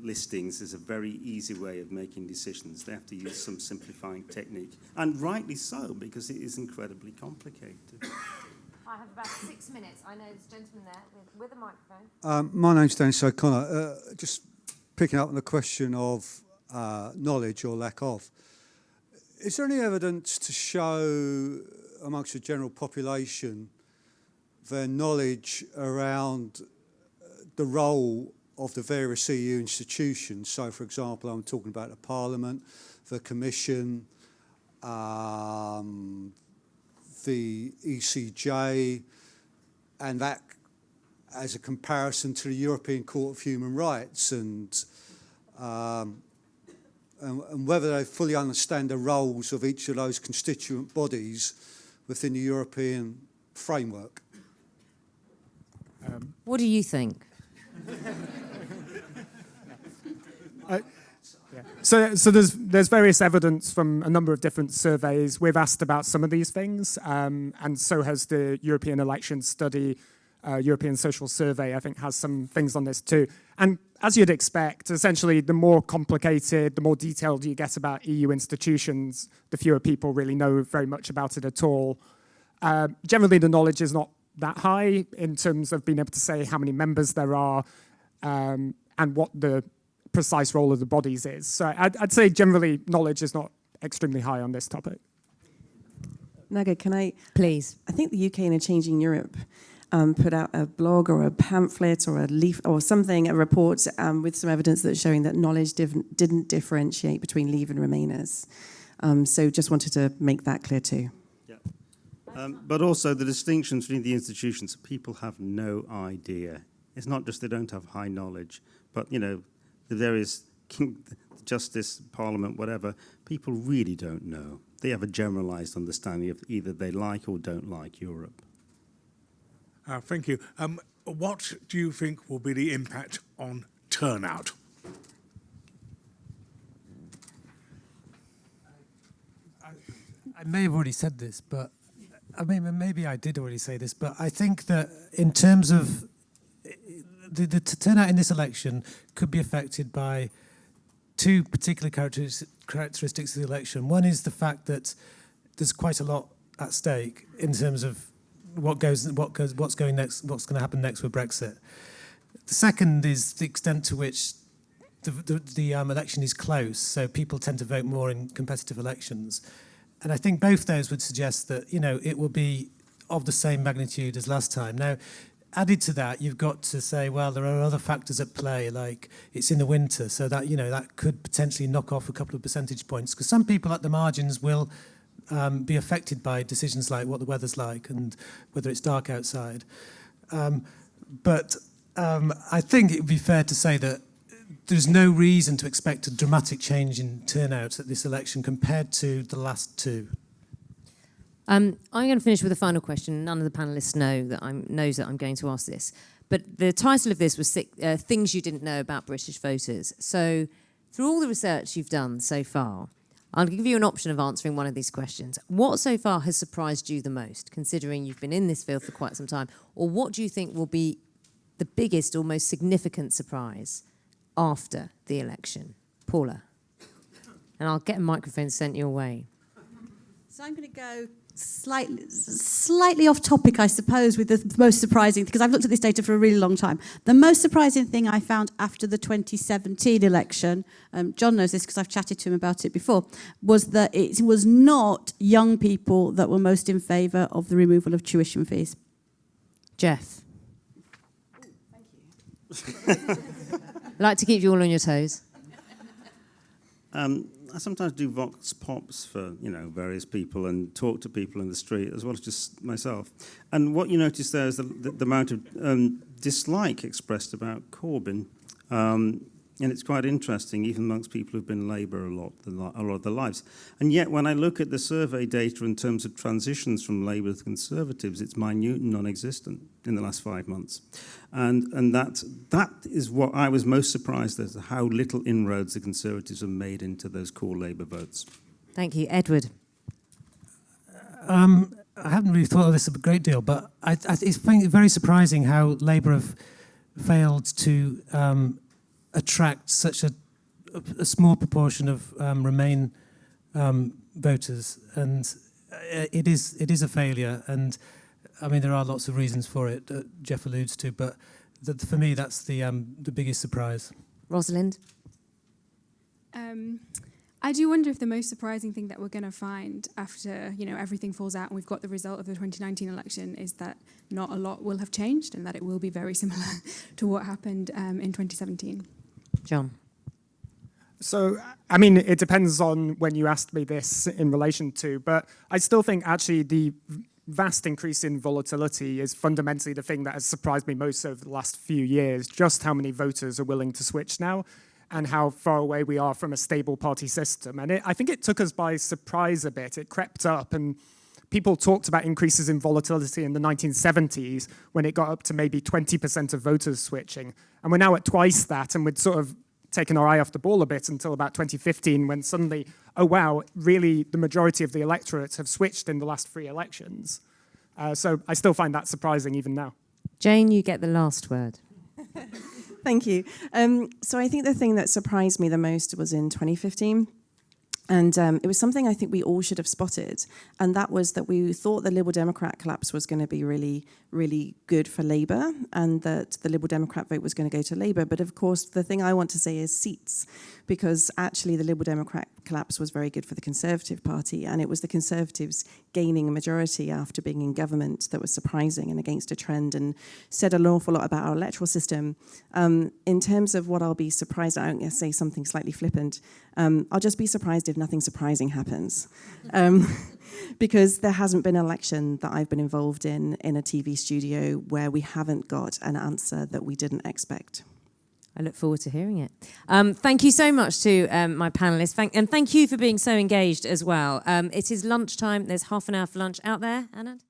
listings as a very easy way of making decisions. They have to use some simplifying technique, and rightly so, because it is incredibly complicated. I have about 6 minutes. I know this gentleman there with a microphone. My name's Dennis O'Connor. Just picking up on the question of knowledge or lack of. Is there any evidence to show amongst the general population their knowledge around the role of the various EU institutions? So, for example, I'm talking about the Parliament, the Commission, the ECJ, and that as a comparison to the European Court of Human Rights, and whether they fully understand the roles of each of those constituent bodies within the European framework. What do you think? So there's various evidence from a number of different surveys. We've asked about some of these things, and so has the European Election Study, European Social Survey, I think, has some things on this too. And as you'd expect, essentially, the more complicated, the more detailed you get about EU institutions, the fewer people really know very much about it at all. Generally, the knowledge is not that high in terms of being able to say how many members there are and what the precise role of the bodies is. So I'd say generally knowledge is not extremely high on this topic. Naga, can I? Please. I think the UK in a Changing Europe put out a blog or a pamphlet or a leaf or something, a report with some evidence that's showing that knowledge didn't differentiate between Leave and Remainers. So just wanted to make that clear too. But also the distinctions between the institutions, people have no idea. It's not just they don't have high knowledge, but, you know, the various justice, parliament, whatever, people really don't know. They have a generalised understanding of either they like or don't like Europe. Thank you. What do you think will be the impact on turnout? I may have already said this, but I mean, maybe I did already say this, but I think that in terms of the turnout in this election could be affected by two particular characteristics of the election. One is the fact that there's quite a lot at stake in terms of what's going next, what's going to happen next with Brexit. The second is the extent to which the election is close, so people tend to vote more in competitive elections. And I think both those would suggest that, you know, it will be of the same magnitude as last time. Now, added to that, you've got to say, well, there are other factors at play, like it's in the winter, so that, that could potentially knock off a couple of percentage points, because some people at the margins will be affected by decisions like what the weather's like and whether it's dark outside. But I think it would be fair to say that there's no reason to expect a dramatic change in turnout at this election compared to the last two. I'm going to finish with a final question. None of the panellists knows that I'm going to ask this. But the title of this was Things You Didn't Know About British Voters. So through all the research you've done so far, I'll give you an option of answering one of these questions. What so far has surprised you the most, considering you've been in this field for quite some time? Or what do you think will be the biggest or most significant surprise after the election? Paula. And I'll get a microphone sent your way. So I'm going to go slightly off topic, I suppose, with the most surprising, because I've looked at this data for a really long time. The most surprising thing I found after the 2017 election, John knows this because I've chatted to him about it before, was that it was not young people that were most in favour of the removal of tuition fees. Jeff. I'd like to keep you all on your toes. I sometimes do vox pops for various people and talk to people in the street as well as just myself. And what you notice there is the amount of dislike expressed about Corbyn, and it's quite interesting, even amongst people who've been Labour a lot of their lives. And yet, when I look at the survey data in terms of transitions from Labour to Conservatives, it's minute and non-existent in the last 5 months. And that is what I was most surprised at, how little inroads the Conservatives have made into those core Labour votes. Thank you. Edward. I haven't really thought of this a great deal, but it's very surprising how Labour have failed to attract such a small proportion of Remain voters, and it is a failure. And I mean, there are lots of reasons for it that Jeff alludes to, but for me, that's the biggest surprise. Rosalind? I do wonder if the most surprising thing that we're going to find after everything falls out and we've got the result of the 2019 election is that not a lot will have changed and that it will be very similar to what happened in 2017. John? So, I mean, it depends on when you asked me this in relation to, but I still think actually the vast increase in volatility is fundamentally the thing that has surprised me most over the last few years, just how many voters are willing to switch now and how far away we are from a stable party system. And I think it took us by surprise a bit. It crept up, and people talked about increases in volatility in the 1970s when it got up to maybe 20% of voters switching. And we're now at twice that, and we'd sort of taken our eye off the ball a bit until about 2015 when suddenly, oh wow, really the majority of the electorate have switched in the last 3 elections. So I still find that surprising even now. Jane, you get the last word. Thank you. So I think the thing that surprised me the most was in 2015. And it was something I think we all should have spotted. And that was that we thought the Liberal Democrat collapse was going to be really, really good for Labour and that the Liberal Democrat vote was going to go to Labour. But of course, the thing I want to say is seats, because actually the Liberal Democrat collapse was very good for the Conservative Party. And it was the Conservatives gaining a majority after being in government that was surprising and against a trend and said an awful lot about our electoral system. In terms of what I'll be surprised, I won't say something slightly flippant. I'll just be surprised if nothing surprising happens. Because there hasn't been an election that I've been involved in a TV studio where we haven't got an answer that we didn't expect. I look forward to hearing it. Thank you so much to my panellists. And thank you for being so engaged as well. It is lunchtime. There's half an hour for lunch out there, Anand?